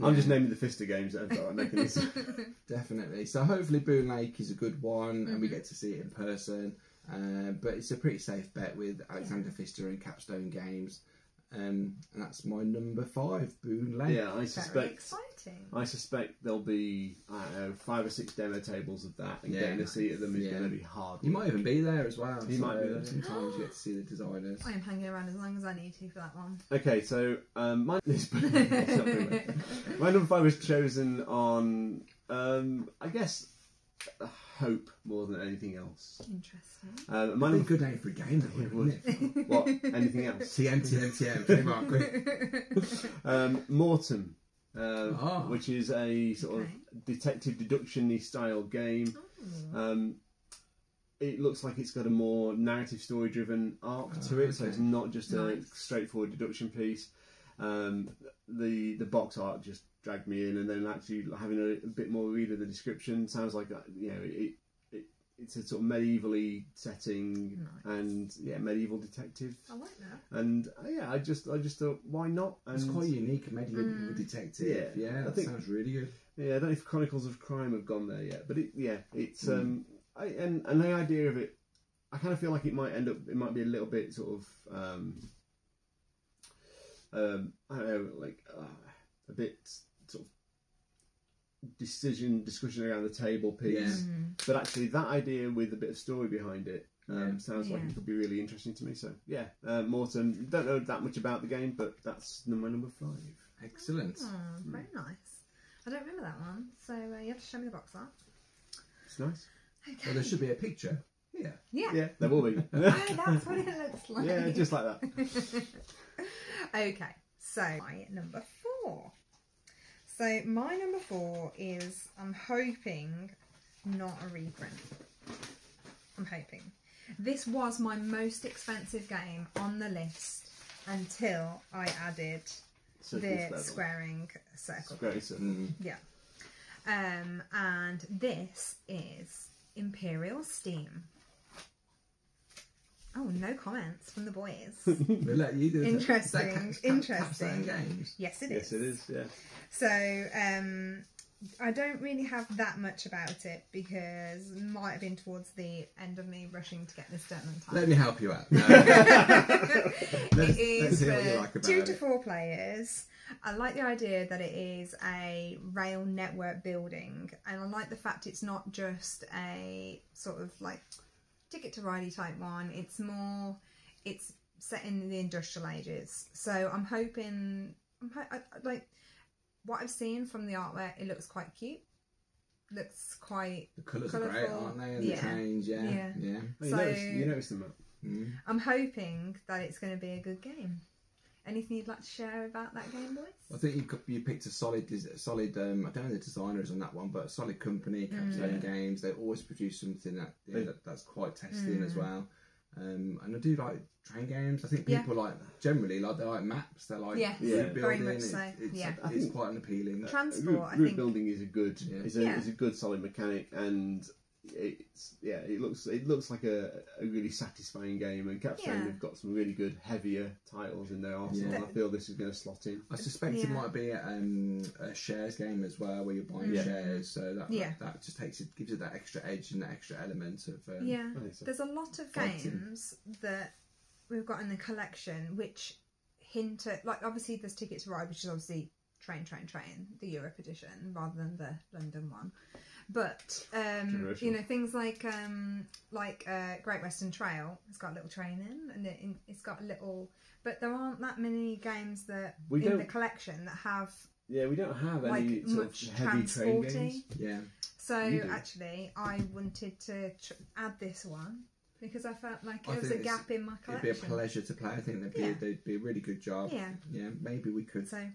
I'm just naming the Fister games that I've got making this. Definitely. So hopefully Boone Lake is a good one, and we get to see it in person. But it's a pretty safe bet with Alexander Pfister and Capstone Games, and that's my number 5, Boone Lake. Yeah, I suspect there'll be 5 or 6 demo tables of that, and getting a seat at them is going to be hard. You might even be there as well. You might be there. Sometimes you get to see the designers. I am hanging around as long as I need to for that one. Okay, so my number 5 was chosen on, I guess, hope more than anything else. Interesting. Might be a good name for a game, though, wouldn't it? What? Anything else? TM. Mortem, which is a sort of detective deduction-y style game. It looks like it's got a more narrative, story-driven arc to it, so it's not just a straightforward deduction piece. The box art just dragged me in, and then actually having a bit more read of the description sounds like it's a sort of medievally setting, and medieval detective. I like that. And I just thought, why not? And it's quite unique, medieval detective. Yeah, that sounds really good. Yeah, I don't know if Chronicles of Crime have gone there yet, but it's and the idea of it, I kind of feel like it might be a little bit sort of I don't know, like a bit sort of discussion around the table piece, but actually that idea with a bit of story behind it sounds like it could be really interesting to me. So Morton, don't know that much about the game, but that's my number 5. Excellent. Very nice. I don't remember that one, so you have to show me the box art. It's nice. Okay. Well, there should be a picture. Yeah, there will be. Oh, that's what it looks like. Yeah, just like that. Okay, so my number 4. So my number 4 is, I'm hoping, not a reprint. I'm hoping. This was my most expensive game on the list until I added the squaring circle. Yeah. And this is Imperial Steam. Oh, no comments from the boys. We'll let you do it. Interesting. Interesting. Games. Yes, it is. Yes, it is. Yeah. So, I don't really have that much about it because it might have been towards the end of me rushing to get this done on time. Let me help you out. It is for 2 to 4 players. I like the idea that it is a rail network building, and I like the fact it's not just a sort of like Ticket to Ride type one. It's set in the industrial ages. So I'm hoping, like what I've seen from the artwork, it looks quite cute. Looks quite the colours colourful. Are great, aren't they? And the change, yeah. Oh, so you noticed them. I'm hoping that it's going to be a good game. Anything you'd like to share about that game, boys? I think you picked a solid. I don't know the designers on that one, but a solid company, Capstone Games. They always produce something that's quite testing as well. And I do like train games. I think people they like maps. They like route building. Very much so. It's quite an appealing. Transport. Route building is a good, is a good solid mechanic, and it looks like a really satisfying game, and Capstone have got some really good heavier titles in their arsenal. I feel this is going to slot in. I suspect it might be a shares game as well, where you're buying shares, so that just gives it that extra edge and that extra element of There's a lot of games that we've got in the collection which hint at, like, obviously there's Ticket to Ride, which is obviously Train, the Europe edition, rather than the London one. But Generational. you know, things like Great Western Trail, it's got a little train in, and it's got a little. But there aren't that many games that in the collection that have. Yeah, we don't have any like sort much of heavy train transporty. games. Yeah. So You do. actually, I wanted to add this one because I felt like I it was think a gap in my It'd collection. be a pleasure to play. I think they'd be a really good job. Yeah. Yeah. Maybe we could So-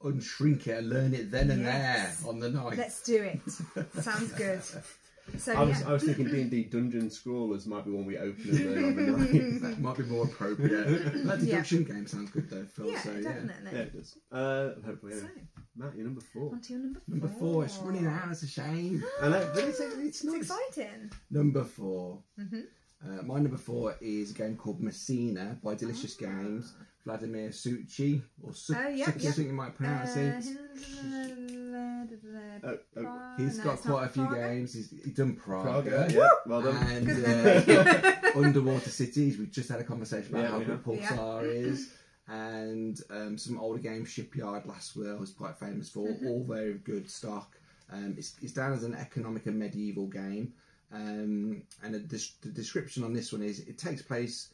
unshrink it and learn it then and Yes. there on the night. Let's do it. Sounds good. So I was thinking D&D Dungeon Scrawlers might be one we open and learn on the night. That might be more appropriate. That deduction game sounds good though, Phil. yeah, so definitely. Yeah, it does. Hopefully. So, Matt, you're number 4. on to your number 4. Number 4, it's running out. It's a shame. And it's It's nice. exciting. Number 4. Mm-hmm. My number 4 is a game called Messina by Delicious Games. Vladimir Succi, or Succi, I think you might pronounce it. He's got quite a few games. He's done Prague. Yeah, well done. And Underwater Cities. We just had a conversation about Yeah, how we good have. Pulsar is. And some older games, Shipyard Last Will is quite famous for. All very good stock. It's down as an economic and medieval game. And the description on this one is it takes place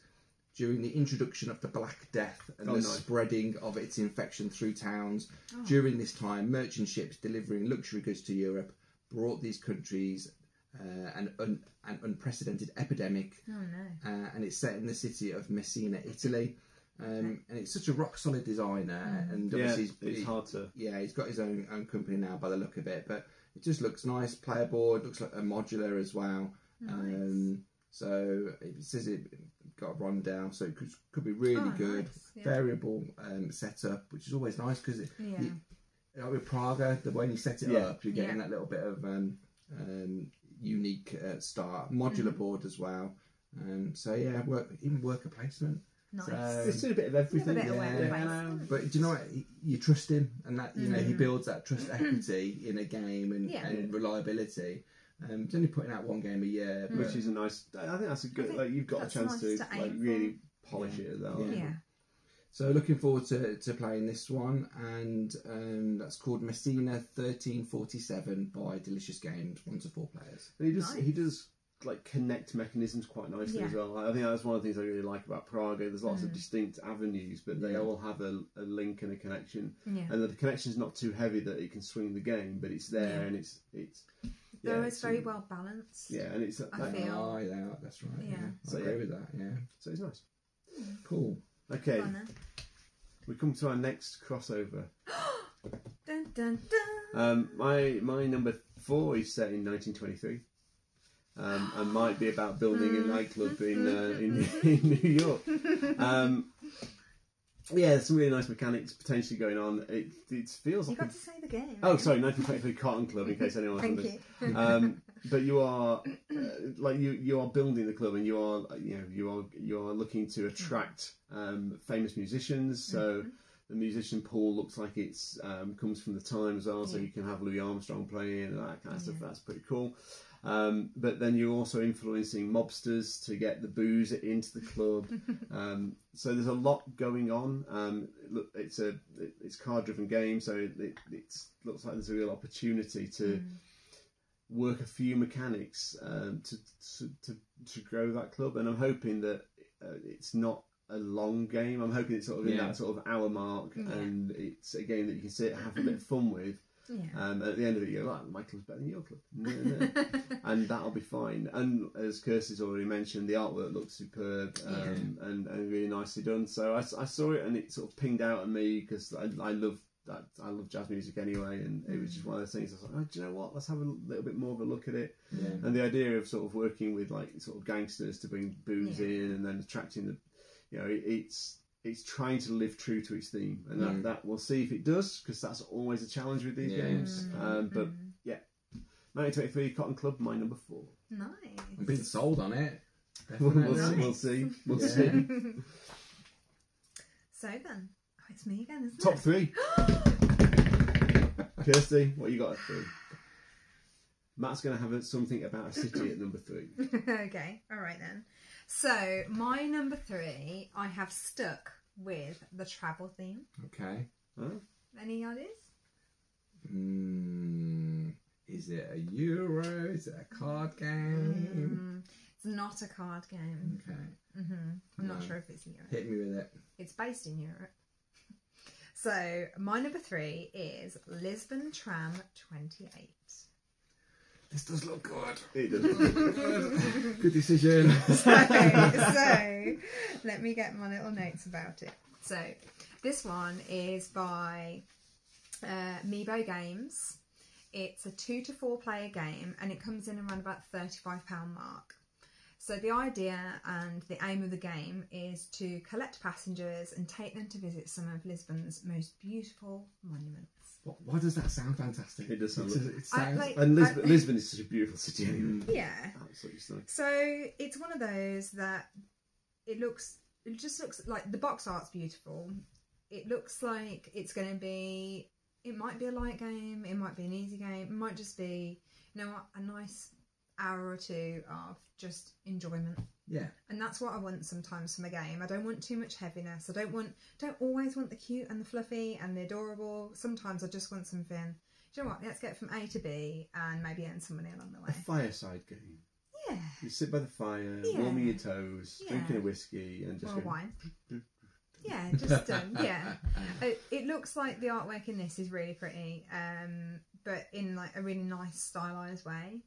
during the introduction of the Black Death and the spreading of its infection through towns. During this time, merchant ships delivering luxury goods to Europe brought these countries an unprecedented epidemic. And it's set in the city of Messina, Italy. And it's such a rock solid designer, and obviously it's hard to. Yeah, he's got his own company now by the look of it, but it just looks nice. Player board looks like a modular as well. Nice. So it says it got a rundown, so it could be really good. Nice. Yeah. Variable setup, which is always nice because like with Praga, the way you set it up, you're getting that little bit of unique start. Modular board as well. So yeah, worker placement. Nice. It's a bit of everything. A bit of worker placement. But do you know what? You trust him, and that he builds that trust equity in a game and reliability. He's only putting out one game a year, Which is a nice. I think that's a good. Like you've got a chance nice to to aim really polish it as well. Yeah. So looking forward to playing this one, and that's called Messina 1347 by Delicious Games, 1 to 4 players. And he does like connect mechanisms quite nicely as well. I think that's one of the things I really like about Praga. There's lots of distinct avenues, but they all have a link and a connection, and the connection's not too heavy that it can swing the game, but it's there and it's. It's very well balanced. Yeah, and it's. I feel. Yeah, that's right. Yeah. I agree with that. Yeah. So it's nice. Cool. Okay, Come on, then. we come to our next crossover. Dun, dun, dun. My number 4 is set in 1923. And might be about building a nightclub in New York. There's some really nice mechanics potentially going on. It feels like You got to say the game. Oh, sorry, 1923 Cotton Club. In case anyone Thank wonders. But you are you are building the club, and you are looking to attract famous musicians. So the musician pool looks like it's comes from the time as well. So you can have Louis Armstrong playing and that kind of stuff. That's pretty cool. But then you're also influencing mobsters to get the booze into the club. So there's a lot going on. Look, it's card-driven game, so it looks like there's a real opportunity to work a few mechanics to grow that club. And I'm hoping that it's not a long game. I'm hoping it's sort of in that sort of hour mark, and it's a game that you can sit and have a bit of fun with. At the end of it, you go, my club's better than your club. No. And that'll be fine. And as Kirsty's already mentioned, the artwork looks superb and really nicely done. So I saw it and it sort of pinged out at me because I love jazz music anyway, and it was just one of those things. I was like, do you know what? Let's have a little bit more of a look at it. And the idea of sort of working with like sort of gangsters to bring booze in and then attracting the, it's trying to live true to its theme, and that we'll see if it does, because that's always a challenge with these games. But 1923 Cotton Club, my number 4. Nice. I'm being sold on it. We'll see. So then, it's me again, isn't Top it? 3. Kirsty, what you got at 3? Matt's going to have something about a city at number 3. Okay, all right then. So my number 3, I have stuck with the travel theme. Okay. Huh? Any ideas? Is it a Euro? Is it a card game? It's not a card game. Okay. I'm not sure if it's Europe. Hit me with it. It's based in Europe. So my number 3 is Lisbon Tram 28. This does look good. It does look Good. Good decision. So let me get my little notes about it. So this one is by Meebo Games. It's a 2 to 4 player game, and it comes in around about the £35 mark. So the idea and the aim of the game is to collect passengers and take them to visit some of Lisbon's most beautiful monuments. Why does that sound fantastic? It does sound it sounds and Lisbon is such a beautiful city anyway. Yeah. Absolutely stunning. So it's one of those that it just looks like the box art's beautiful. It looks like it's going to be, it might be a light game, it might be an easy game, it might just be, you know what, a nice hour or two of just enjoyment. Yeah. And that's what I want sometimes from a game. I don't want too much heaviness. I don't always want the cute and the fluffy and the adorable. Sometimes I just want something, do you know what, let's get from A to B and maybe earn some money along the way. A fireside game. Yeah. You sit by the fire, Yeah. warming your toes, Yeah. drinking a whiskey, and just Or wine. Yeah, just yeah. It looks like the artwork in this is really pretty, but in like a really nice stylized way.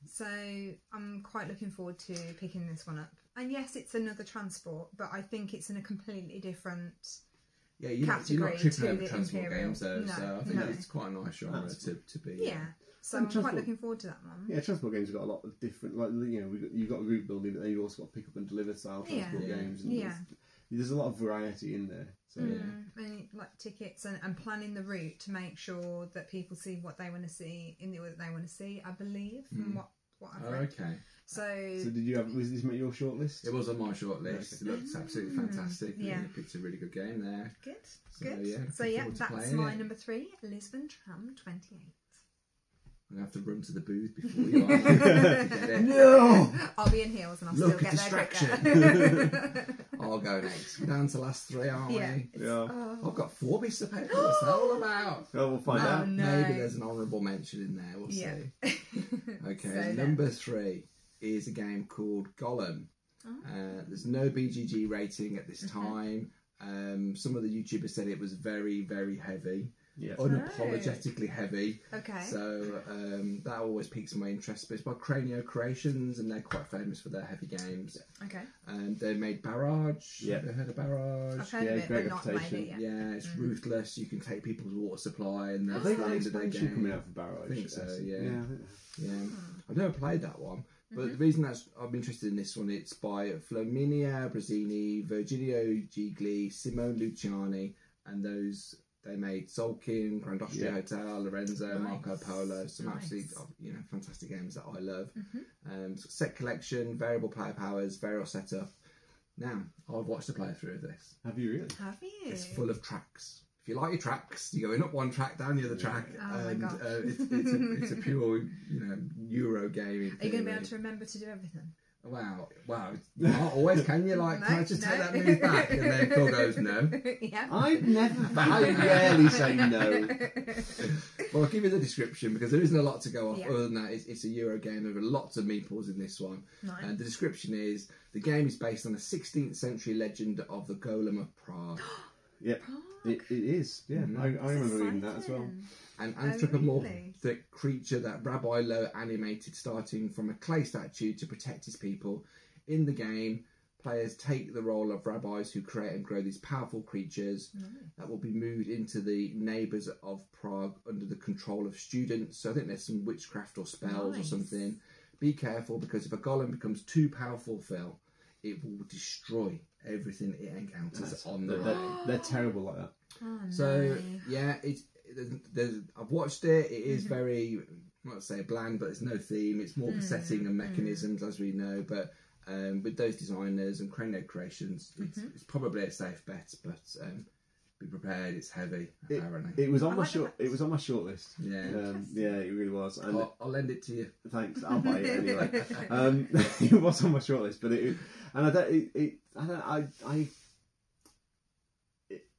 So I'm quite looking forward to picking this one up. And yes, it's another transport, but I think it's in a completely different you're not category tripping to over the transport Imperial. games though, No, so I think no. it's quite a nice genre to be. Yeah. So And I'm quite transport- looking forward to that one. Yeah, transport games have got a lot of different, like, you know, you've got route building, but then you've also got pick up and deliver style transport Yeah. games. And Yeah. there's a lot of variety in there. So And like tickets and planning the route to make sure that people see what they want to see in the order they want to see, I believe, from what I've read. Okay. So did you have, was this your short list? It was on my short list. It looks absolutely fantastic. Yeah. You picked a really good game there. good. So, Good. yeah, So looking yeah, forward to that's playing my it. number 3, Lisbon Tram 28. I'm going to have to run to the booth before you are. Get it. No! I'll be in heels and I'll Look still at get there distraction. quicker. I'll go next. We're down to last 3, aren't Yeah. we? Yeah. I've got 4 bits of paper. What's that all about? Oh, we'll find out. no. Maybe there's an honourable mention in there. We'll Yeah. see. Okay, So number 3 is a game called Gollum. There's no BGG rating at this time. Some of the YouTubers said it was very, very heavy. Yeah. Unapologetically heavy. Okay. So that always piques my interest. But it's by Cranio Creations, and they're quite famous for their heavy games. Okay. They made Barrage. Yeah. Have you heard of Barrage? I've heard Yeah, of it, great but not made reputation. it yet. Yeah, it's ruthless. You can take people's water supply, and Have that's they the got an end of their expansion game. coming out for Barrage? I think so, yeah. I think Yeah, I've never played that one, but the reason I'm interested in this one, it's by Flaminia Brazzini, Virgilio Gigli, Simone Luciani, and they made Solkin, Grand Austria Hotel, Lorenzo, Marco Polo, some absolutely fantastic games that I love. Set collection, variable player powers, variable setup. Now I've watched a playthrough of this. Have you really? Have you? It's full of tracks. If you like your tracks, you're going up one track, down the other track, Oh and my gosh. it's a pure, Euro game. Are you going to be able to remember to do everything? Wow! You can't always, can you? Like, No, can I just no. take that move back? And then Phil goes, no. Yeah. I rarely say no. Well, I'll give you the description because there isn't a lot to go off. Yeah. Other than that, it's a Euro game. There are lots of meeples in this one. Nice. And the description is the game is based on a 16th century legend of the Golem of Prague. Yep. It is. Yeah, I remember reading that as well. An really? anthropomorphic creature that Rabbi Lowe animated starting from a clay statue to protect his people. In the game, players take the role of rabbis who create and grow these powerful creatures that will be moved into the neighbours of Prague under the control of students. So I think there's some witchcraft or spells or something. Be careful, because if a golem becomes too powerful, Phil, it will destroy everything it encounters on the way. They're terrible like that. Oh, So no. yeah, I've watched it. It is very, not to say bland, but it's no theme. It's more the setting and mechanisms, as we know. But with those designers and Cranio Creations, it's probably a safe bet. But be prepared. It's heavy. Apparently, It was on my short. It was on my short list. yeah. Yeah, it really was. And I'll lend it to you. thanks, I'll buy it anyway. It was on my short list, but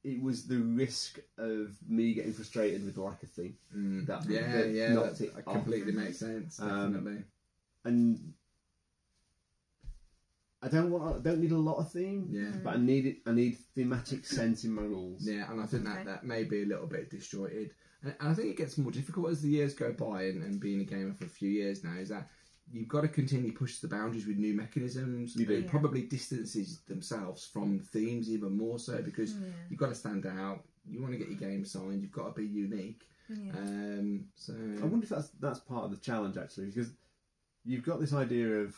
it was the risk of me getting frustrated with the lack of theme. That knocked it off. Completely makes sense. Definitely. And I don't need a lot of theme, but I need thematic sense in my rules. Yeah, and I think that may be a little bit disjointed. And I think it gets more difficult as the years go by, and being a gamer for a few years now, is that you've got to continue to push the boundaries with new mechanisms. It probably distances themselves from themes even more so, because you've got to stand out. You want to get your game signed. You've got to be unique. So I wonder if that's part of the challenge, actually, because you've got this idea of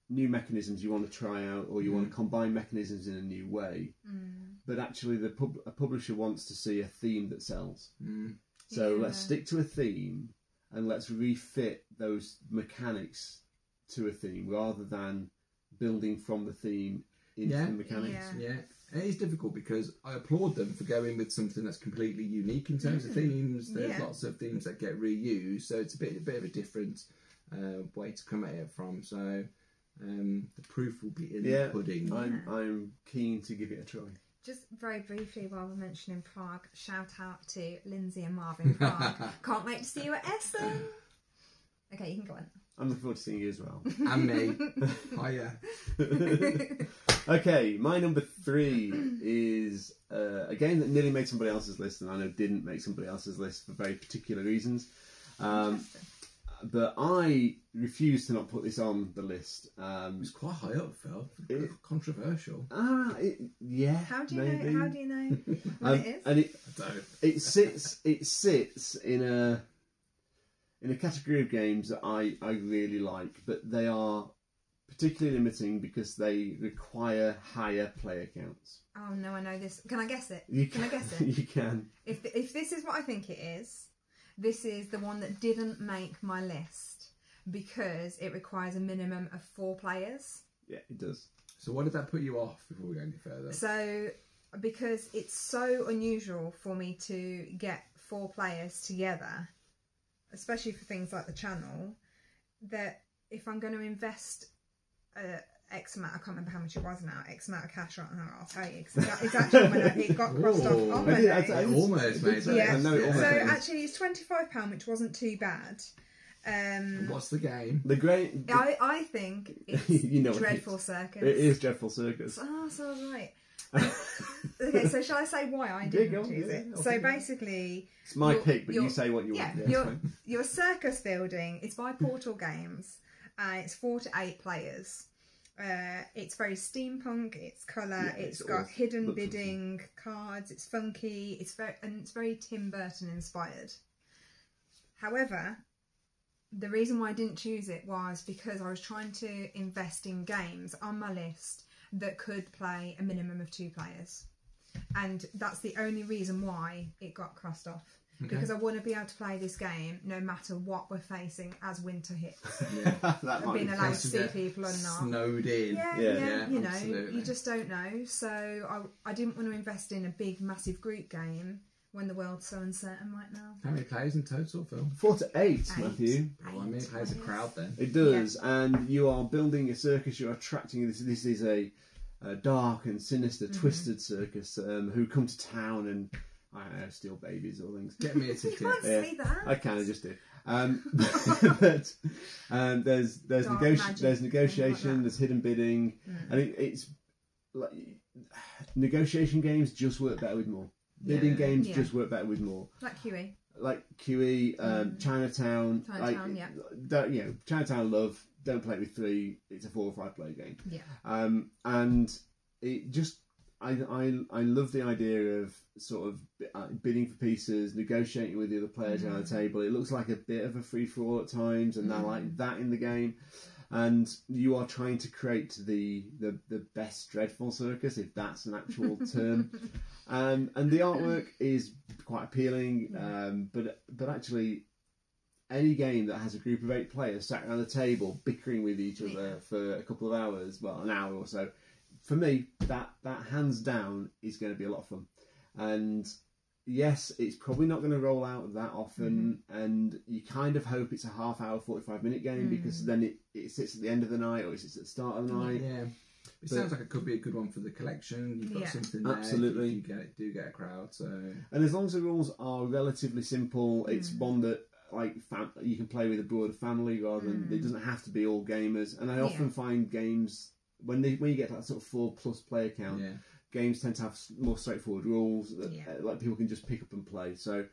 new mechanisms you want to try out, or you want to combine mechanisms in a new way, but actually a publisher wants to see a theme that sells. So let's stick to a theme and let's refit those mechanics to a theme rather than building from the theme into the mechanics. It is difficult, because I applaud them for going with something that's completely unique in terms of themes. There's lots of themes that get reused, so it's a bit of a different way to come at it from. So the proof will be in the pudding. I'm keen to give it a try. Just very briefly, while we're mentioning Prague, shout out to Lindsay and Marvin Prague. Can't wait to see you at Essen. Okay, you can go on. I'm looking forward to seeing you as well. And me. Hiya. Okay, my number 3 is a game that nearly made somebody else's list, and I know didn't make somebody else's list for very particular reasons. But I refuse to not put this on the list. It's quite high up, Phil. Controversial. How do you know? How do you know what it is? And it sits in a category of games that I really like, but they are particularly limiting because they require higher player counts. Oh no, I know this. Can I guess it? Can I guess it? You can. If this is what I think it is, this is the one that didn't make my list because it requires a minimum of 4 players. Yeah, it does. So what did that put you off before we go any further? So, because it's so unusual for me to get 4 players together, especially for things like the channel, that if I'm going to invest X amount, I can't remember how much it was now, X amount of cash right now, I'll tell you, because it's actually on my note, it got crossed off on my note. Almost made it. Yeah. So actually it's £25, which wasn't too bad. What's the game? The great. I think it's Dreadful Circus. It is Dreadful Circus. Oh, so I was right. Okay, so shall I say why I didn't choose it? So basically, it's my pick, but you say what you want. Your circus building. It's by Portal Games. It's 4 to 8 players. It's very steampunk. It's colour. It's got hidden bidding cards. It's funky. It's very Tim Burton inspired. However, the reason why I didn't choose it was because I was trying to invest in games on my list that could play a minimum of 2 players, and that's the only reason why it got crossed off. Okay. Because I want to be able to play this game no matter what we're facing as winter hits. Being allowed to see people or not. Snowed in. Yeah, you know, absolutely. You just don't know. So I didn't want to invest in a big, massive group game when the world's so uncertain right now. How many players in total, Phil? 4 to 8, Matthew. Well, I mean, it plays a crowd then. It does, and you are building a circus. You're attracting this. This is a dark and sinister, twisted circus who come to town and I don't know, steal babies or things. Get me a ticket. You can't say that. I can. I just did. But there's negotiation. Like there's hidden bidding, and it's like negotiation games just work better with more. Bidding games just work better with more. Like QE. Like QE, Chinatown. Chinatown love. Don't play it with 3. It's a 4 or 5 player game. Yeah. And it just. I love the idea of sort of bidding for pieces, negotiating with the other players around the table. It looks like a bit of a free-for-all at times, and I like that in the game. And you are trying to create the best Dreadful Circus, if that's an actual term. And the artwork is quite appealing, but actually any game that has a group of 8 players sat around the table bickering with each other for a couple of hours, well, an hour or so, for me, that hands down is going to be a lot of fun. And yes, it's probably not going to roll out that often, and you kind of hope it's a half hour, 45-minute game because then it sits at the end of the night or it sits at the start of the night. Yeah. It sounds like it could be a good one for the collection. You've got something there. Absolutely. You do get a crowd. So, and as long as the rules are relatively simple, it's one that you can play with a broader family rather than it doesn't have to be all gamers. And I often find games when you get that sort of 4+ player count, games tend to have more straightforward rules that like people can just pick up and play. So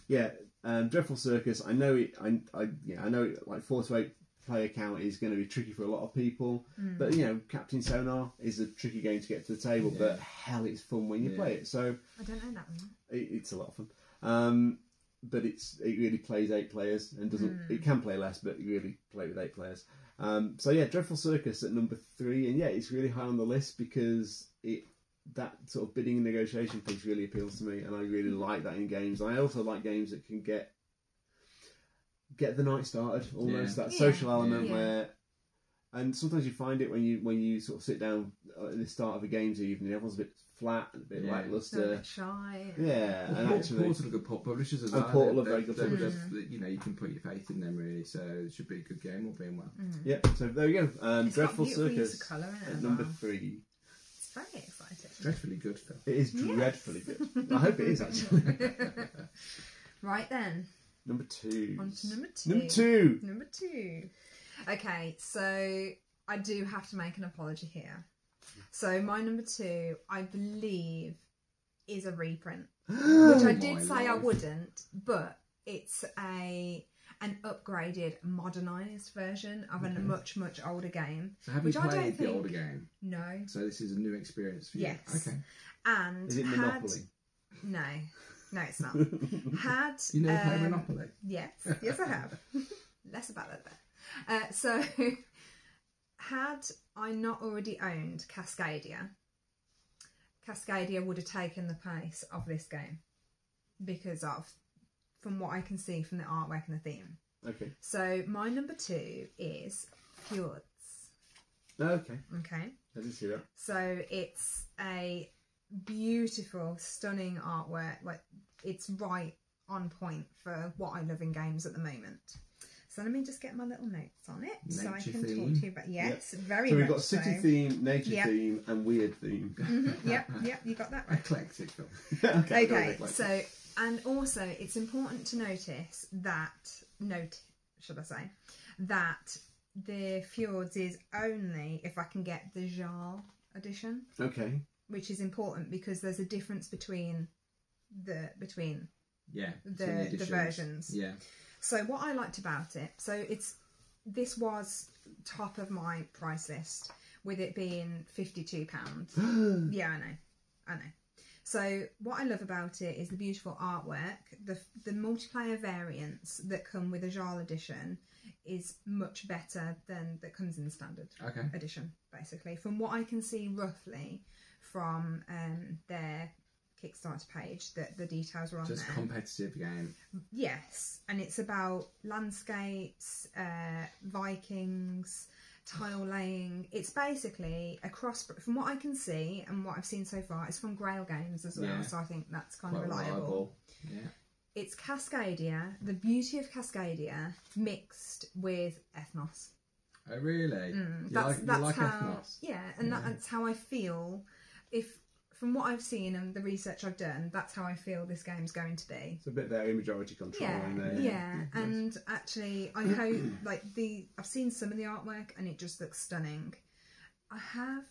Dreadful Circus. I know it. I know it, like 4 to 8 player count is going to be tricky for a lot of people, but Captain Sonar is a tricky game to get to the table, but hell, it's fun when you play it. So I don't know that one. It's a lot of fun, but it really plays 8 players and doesn't. It can play less, but you really play with 8 players. Dreadful Circus at number 3, and it's really high on the list because that sort of bidding and negotiation piece really appeals to me, and I really like that in games. I also like games that can get the night started, almost that social element where, and sometimes you find it when you sort of sit down at the start of a games evening, everyone's a bit flat and a bit lackluster, a bit shy. And actually, Portal are good publishers as well. And Portal are very good publishers. You can put your faith in them really, so it should be a good game, all being well. So there we go. Dreadful Circus colour in it at number 3. It's very exciting. It's dreadfully good, Phil. It is dreadfully good. I hope it is actually. Right then. Number 2. On to number 2. Number 2. Okay, so I do have to make an apology here. So my number 2, I believe, is a reprint, which I did say I wouldn't, but it's an upgraded, modernised version of a much older game. So have you played the older game? No. So this is a new experience for you. Yes. Okay. And is it Monopoly? No, it's not. You never played Monopoly? Yes, I have. Less about that there. So, had I not already owned Cascadia would have taken the place of this game because from what I can see from the artwork and the theme. Okay. So my number 2 is Fjords. Okay. I didn't see that. So it's a beautiful, stunning artwork. Like, it's right on point for what I love in games at the moment. So let me just get my little notes on it so I can talk to you about. Yes, very much. So we've got city theme, nature theme, and weird theme. Yep, you got that right. Eclectic film. Okay, so, and also it's important to notice that that the Fjords is only if I can get the Jarl edition. Okay. Which is important because there's a difference between the versions. Yeah. So what I liked about it, this was top of my price list with it being £52. Yeah, I know. So what I love about it is the beautiful artwork. The multiplayer variants that come with the Jarl edition is much better than that comes in the standard edition, basically. From what I can see roughly from their Kickstarter page, that the details are on there. Just competitive game. Yes, and it's about landscapes, Vikings, tile laying. It's basically a cross. From what I can see and what I've seen so far, it's from Grail Games as well, so I think that's kind of reliable. Yeah. It's Cascadia, the beauty of Cascadia mixed with Ethnos. Oh, really? That's like how, Ethnos? Yeah, and that's how I feel. From what I've seen and the research I've done, that's how I feel this game's going to be. It's a bit there, majority control in there. Yeah. And actually, I hope, I've seen some of the artwork and it just looks stunning. I'm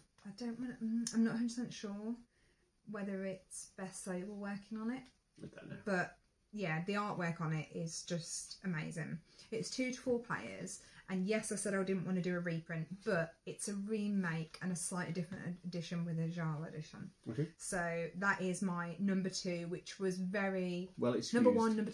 not 100% sure whether it's Best Sober working on it. I don't know. But yeah, the artwork on it is just amazing. It's 2 to 4 players, and yes, I said I didn't want to do a reprint, but it's a remake and a slightly different edition with a Jarl edition. Okay. So that is my number 2, which was very well excused. Number 1, number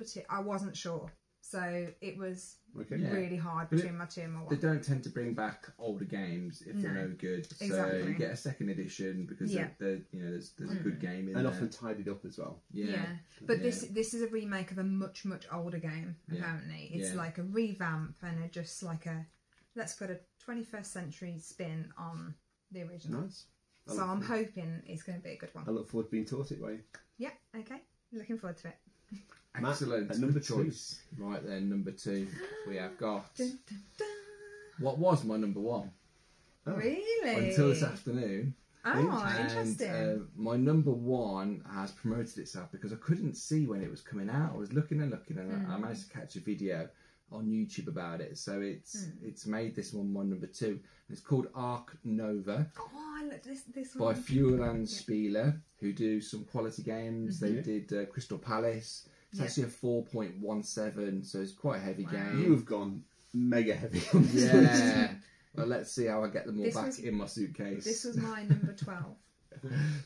2. I wasn't sure, so it was really hard between my 2 and my 1. They don't tend to bring back older games if they're no good. Exactly. So you get a second edition because there's a good game in and there. often tidied up as well. Yeah. But this is a remake of a much older game. Apparently, it's like a revamp and just like let's put a 21st century spin on the original. Nice. So I'm hoping it's going to be a good one. I look forward to being taught it, way. Yeah. Okay. Looking forward to it. Excellent. Matt, number choice. Right then, number 2 we have got. Dun, dun, dun. What was my number 1? Really? Until this afternoon. Oh, interesting. My number one has promoted itself because I couldn't see when it was coming out. I was looking and I managed to catch a video on YouTube about it. So it's made this one my number two. It's called Ark Nova. Oh, I look this by one. Fuel Spieler, who do some quality games. They did Crystal Palace. It's actually a 4.17, so it's quite a heavy game. You've gone mega heavy on this list. Well, let's see how I get them all back in my suitcase. This was my number 12.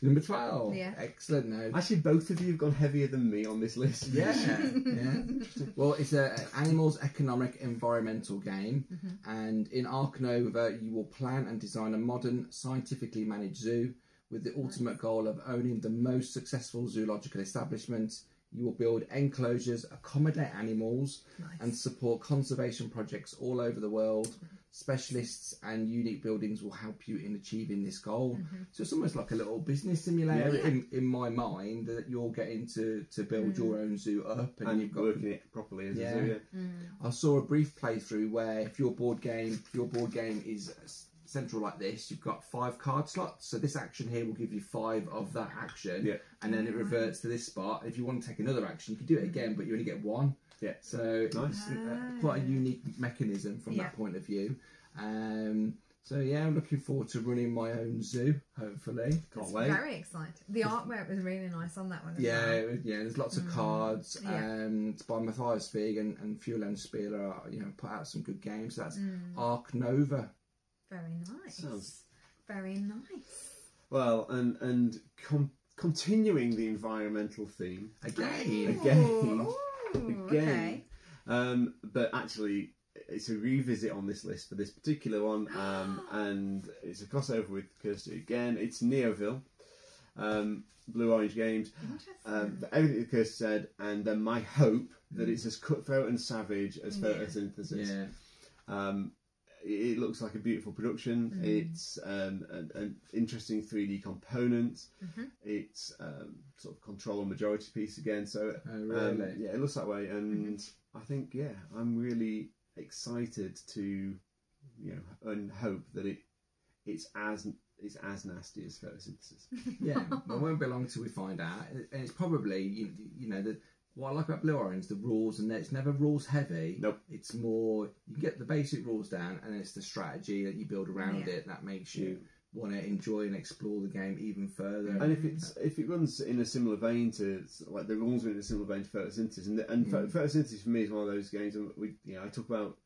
Number 12. Yeah. Excellent. No. Actually, both of you have gone heavier than me on this list. Yeah. Well, it's an animals economic environmental game, and in Ark Nova, you will plan and design a modern, scientifically managed zoo with the ultimate goal of owning the most successful zoological establishment. You will build enclosures, accommodate animals, and support conservation projects all over the world. Specialists and unique buildings will help you in achieving this goal. So it's almost like a little business simulator in my mind, that you're getting to build your own zoo up, and you've got working it properly as a zoo. I saw a brief playthrough where if your board game is central like this, you've got 5 card slots, so this action here will give you 5 of that action, and then it reverts to this spot. If you want to take another action, you can do it again, but you only get 1. So it's quite a unique mechanism from that point of view. So I'm looking forward to running my own zoo, hopefully. Can't wait. Very excited. The artwork was really nice on that one as well. There's lots of cards. It's by Matthias Fig and Fuel Spieler, put out some good games. So that's Ark Nova. Very nice. Very nice. Well, and continuing the environmental theme again. Okay. But actually, it's a revisit on this list for this particular one, and it's a crossover with Kirsty again. It's Neoville, Blue Orange Games. Everything that Kirsty said, and then my hope that it's as cutthroat and savage as Photosynthesis. It looks like a beautiful production. It's an interesting 3D component. It's sort of control and majority piece again. So it looks that way, and I think I'm really excited to and hope that it's as nasty as Photosynthesis. It won't be long till we find out, and it's probably what I like about Blue Orange, the rules, and it's never rules heavy. Nope. It's more, you get the basic rules down, and it's the strategy that you build around it that makes you want to enjoy and explore the game even further. And if it runs in a similar vein to, like, the rules are in a similar vein to Photosynthesis, and Photosynthesis for me is one of those games, and I talk about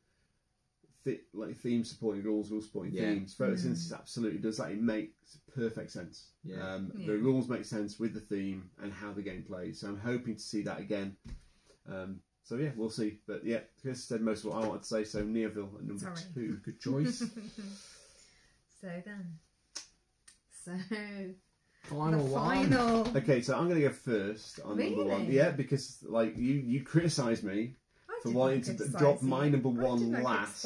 theme supporting rules supporting themes. Photosynthesis absolutely does that. It makes perfect sense. The rules make sense with the theme and how the game plays. So I'm hoping to see that again. We'll see. But Chris said most of what I wanted to say. So Neoville at number 2. Good choice. Final one. Okay, so I'm going to go first on number 1. Yeah, because you criticised me for wanting to drop my number 1 last.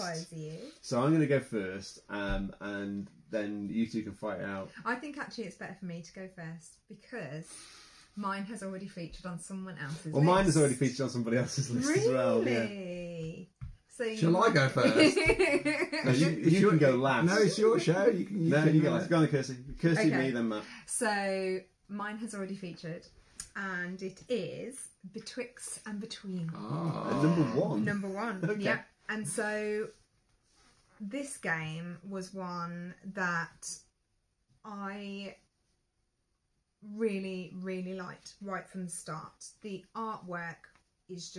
So I'm going to go first, and then you two can fight it out. I think actually it's better for me to go first because mine has already featured on someone else's list. Well, mine has already featured on somebody else's list as well. Really? So shall I go first? No, you can go last. No, it's your show. You can go last. Go on, Kirsty. Kirsty, me, then Matt. So mine has already featured, and it is Betwixt and Between. Number 1. Number 1. Okay. Yeah. And so this game was one that I really, really liked right from the start. The artwork is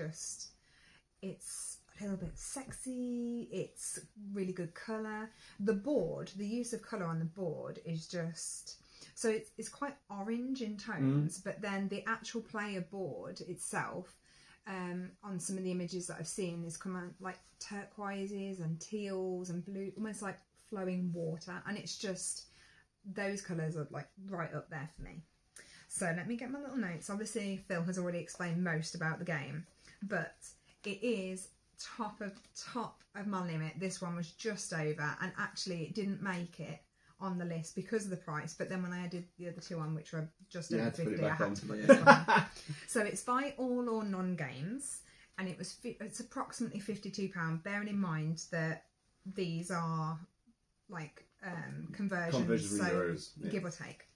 it's a little bit sexy, it's really good colour. The use of colour on the board is so it's quite orange in tones, but then the actual player board itself, on some of the images that I've seen, is come out like turquoises and teals and blue, almost like flowing water, and it's just, those colours are like right up there for me. So let me get my little notes. Obviously Phil has already explained most about the game, but it is top of my limit. This one was just over, and actually it didn't make it on the list because of the price, but then when I added the other 2 on, which were just over 50, I had to put this on. So it's by All or None Games, and it's approximately £52, bearing in mind that these are like conversions, from so euros, yeah. give or take.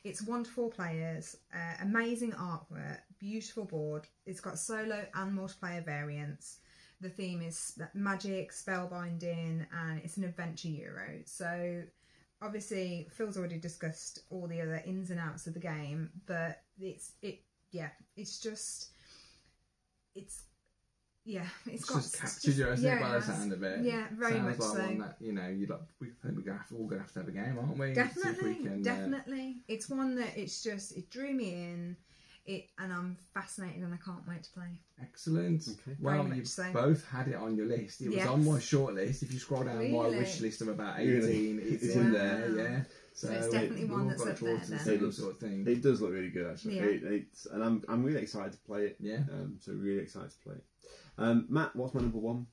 It's 1 to 4 players, amazing artwork, beautiful board. It's got solo and multiplayer variants. The theme is magic, spellbinding, and it's an adventure Euro. So obviously Phil's already discussed all the other ins and outs of the game, but it's just captured you, hasn't it, by the sound of it? Yeah, very Sounds much like so. one that, you know, I think we're all going to have a game, aren't we? Definitely, See if we can, definitely. It's one that it drew me in, and I'm fascinated and I can't wait to play. Excellent. Okay. Well, Very you much so. both had it on your list. It was on my short list. If you scroll down my Really? wish list of about 18, Really? it's Wow. in there, yeah. So it's definitely we've one all that's got up towards there the then. same sort of thing. It does look really good, actually. Yeah. And I'm really excited to play it. Yeah. So really excited to play it. Matt, what's my number 1?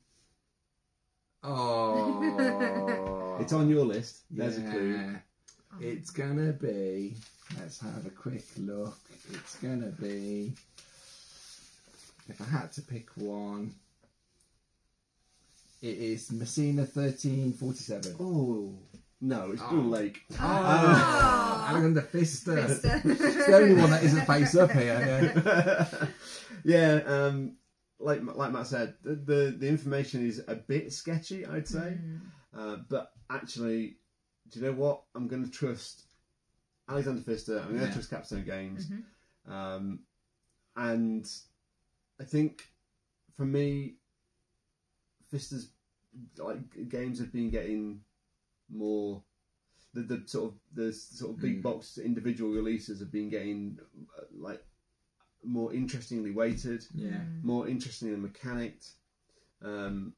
Oh. It's on your list. There's a clue. Oh. It's going to be, let's have a quick look. It's going to be, if I had to pick one, it is Messina 1347. Oh, no, it's Blue Lake. Oh, Alexander Pfister. It's the only one that isn't face up here. Yeah, like Matt said, the information is a bit sketchy, I'd say. But actually, do you know what? I'm going to trust Alexander Pfister. I'm going to trust Capstone Games. And I think, for me, Pfister's games have been getting more. The sort of big box individual releases have been getting more interestingly weighted, more interestingly mechanicked, and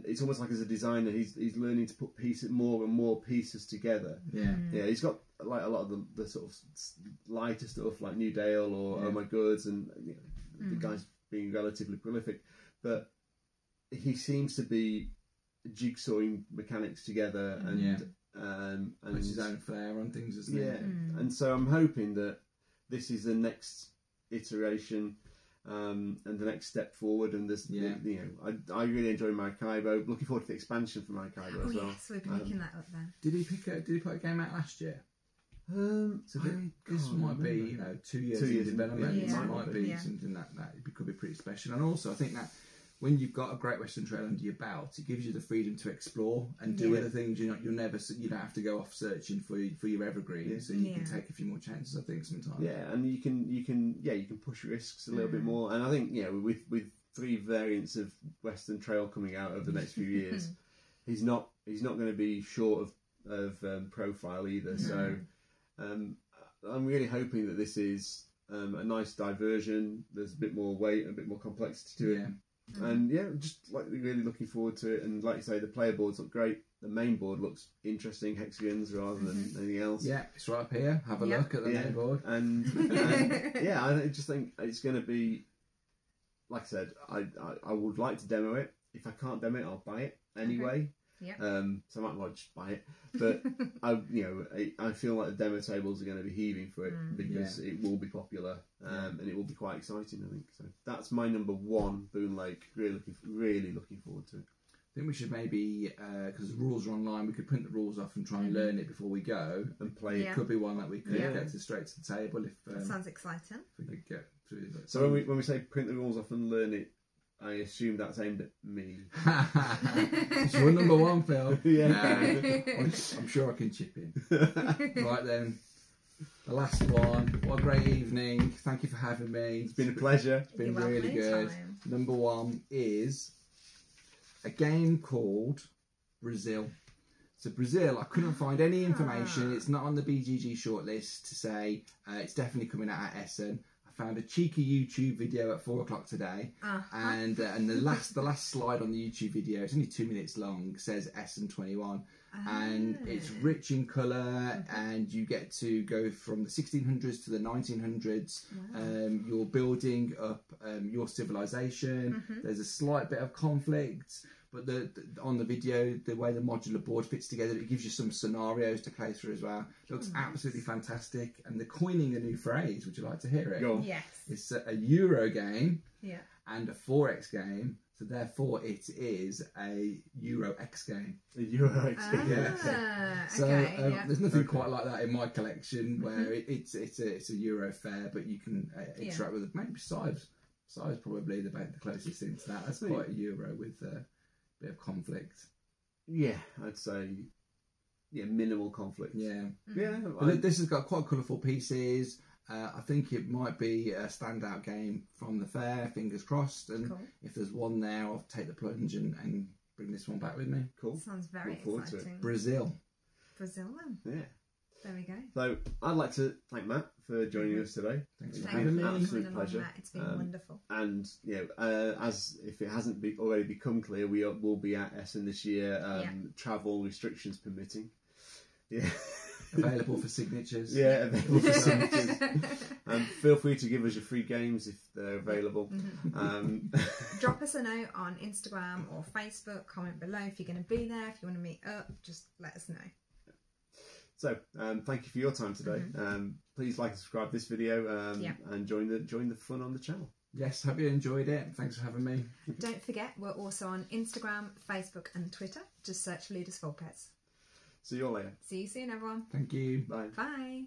it's almost like as a designer he's learning to put more and more pieces together. He's got a lot of the sort of lighter stuff like New Dale or Oh My Goods, and the guy's being relatively prolific, but he seems to be jigsawing mechanics together and puts his own flair on things, doesn't he? And so I'm hoping that this is the next iteration and the next step forward. And there's, I really enjoy Maracaibo. Looking forward to the expansion for Maracaibo as well. Yes, we've been picking that up then. Did he put a game out last year? So this might be 2 years in development. Yeah. It might be something that could be pretty special. And also I think that when you've got a Great Western Trail under your belt, it gives you the freedom to explore and do other things. You don't have to go off searching for your evergreen, so you can take a few more chances, I think, sometimes. Yeah, and you can push risks a little bit more. And I think with 3 variants of Western Trail coming out over the next few years, he's not going to be short of profile either. So I'm really hoping that this is a nice diversion. There's a bit more weight, a bit more complexity to it. And just really looking forward to it. And like you say, the player boards look great. The main board looks interesting, hexagons rather than anything else. Yeah, it's right up here. Have a look at the main board. And I just think it's going to be, like I said, I would like to demo it. If I can't demo it, I'll buy it anyway. So I might well just buy it. But I feel like the demo tables are going to be heaving for it because it will be popular and it will be quite exciting, I think. So that's my number 1, Boone Lake. Really looking forward to it. I think we should maybe, because the rules are online, we could print the rules off and try and learn it before we go and play. It could be one that we could get straight to the table if that sounds exciting. If we could get through that. So when we say print the rules off and learn it, I assume that's aimed at me. It's your number 1, Phil. I'm sure I can chip in. Right then, the last one. What a great evening. Thank you for having me. It's been a pleasure. It's been really good. Number 1 is a game called Brazil. So Brazil, I couldn't find any information. It's not on the BGG shortlist to say it's definitely coming out at Essen. Found a cheeky YouTube video at 4 o'clock today, and the last slide on the YouTube video, it's only 2 minutes long, says Essen 21, and it's rich in colour, and you get to go from the 1600s to the 1900s. You're building up your civilization. There's a slight bit of conflict, but on the video, the way the modular board fits together, it gives you some scenarios to play through as well. It looks absolutely fantastic. And they're coining a new phrase. Would you like to hear it? Yes. It's a Euro game and a 4X game. So therefore, it is a Euro X game. A Euro X game. Yeah. So there's nothing quite like that in my collection, where it's a Euro fair, but you can interact with it. Maybe Sives probably the closest thing to that. That's quite a Euro with a bit of conflict. Yeah, I'd say minimal conflict. Yeah. Yeah. But this has got quite colourful pieces. I think it might be a standout game from the fair, fingers crossed. And if there's one there, I'll take the plunge and bring this one back with me. Cool. Sounds very exciting. Brazil then. Yeah. There we go. So I'd like to thank Matt for joining us today. Thanks for having me. Absolute pleasure. Matt. It's been wonderful. And as if it hasn't already become clear, we will be at Essen this year, travel restrictions permitting. Yeah. Available for signatures. Yeah, available for signatures. Feel free to give us your free games if they're available. Drop us a note on Instagram or Facebook. Comment below if you're going to be there. If you want to meet up, just let us know. So, thank you for your time today. Please like and subscribe this video and join the fun on the channel. Yes, hope you enjoyed it. Thanks for having me. Don't forget, we're also on Instagram, Facebook and Twitter. Just search Ludus Vulpes. See you all later. See you soon, everyone. Thank you. Bye. Bye.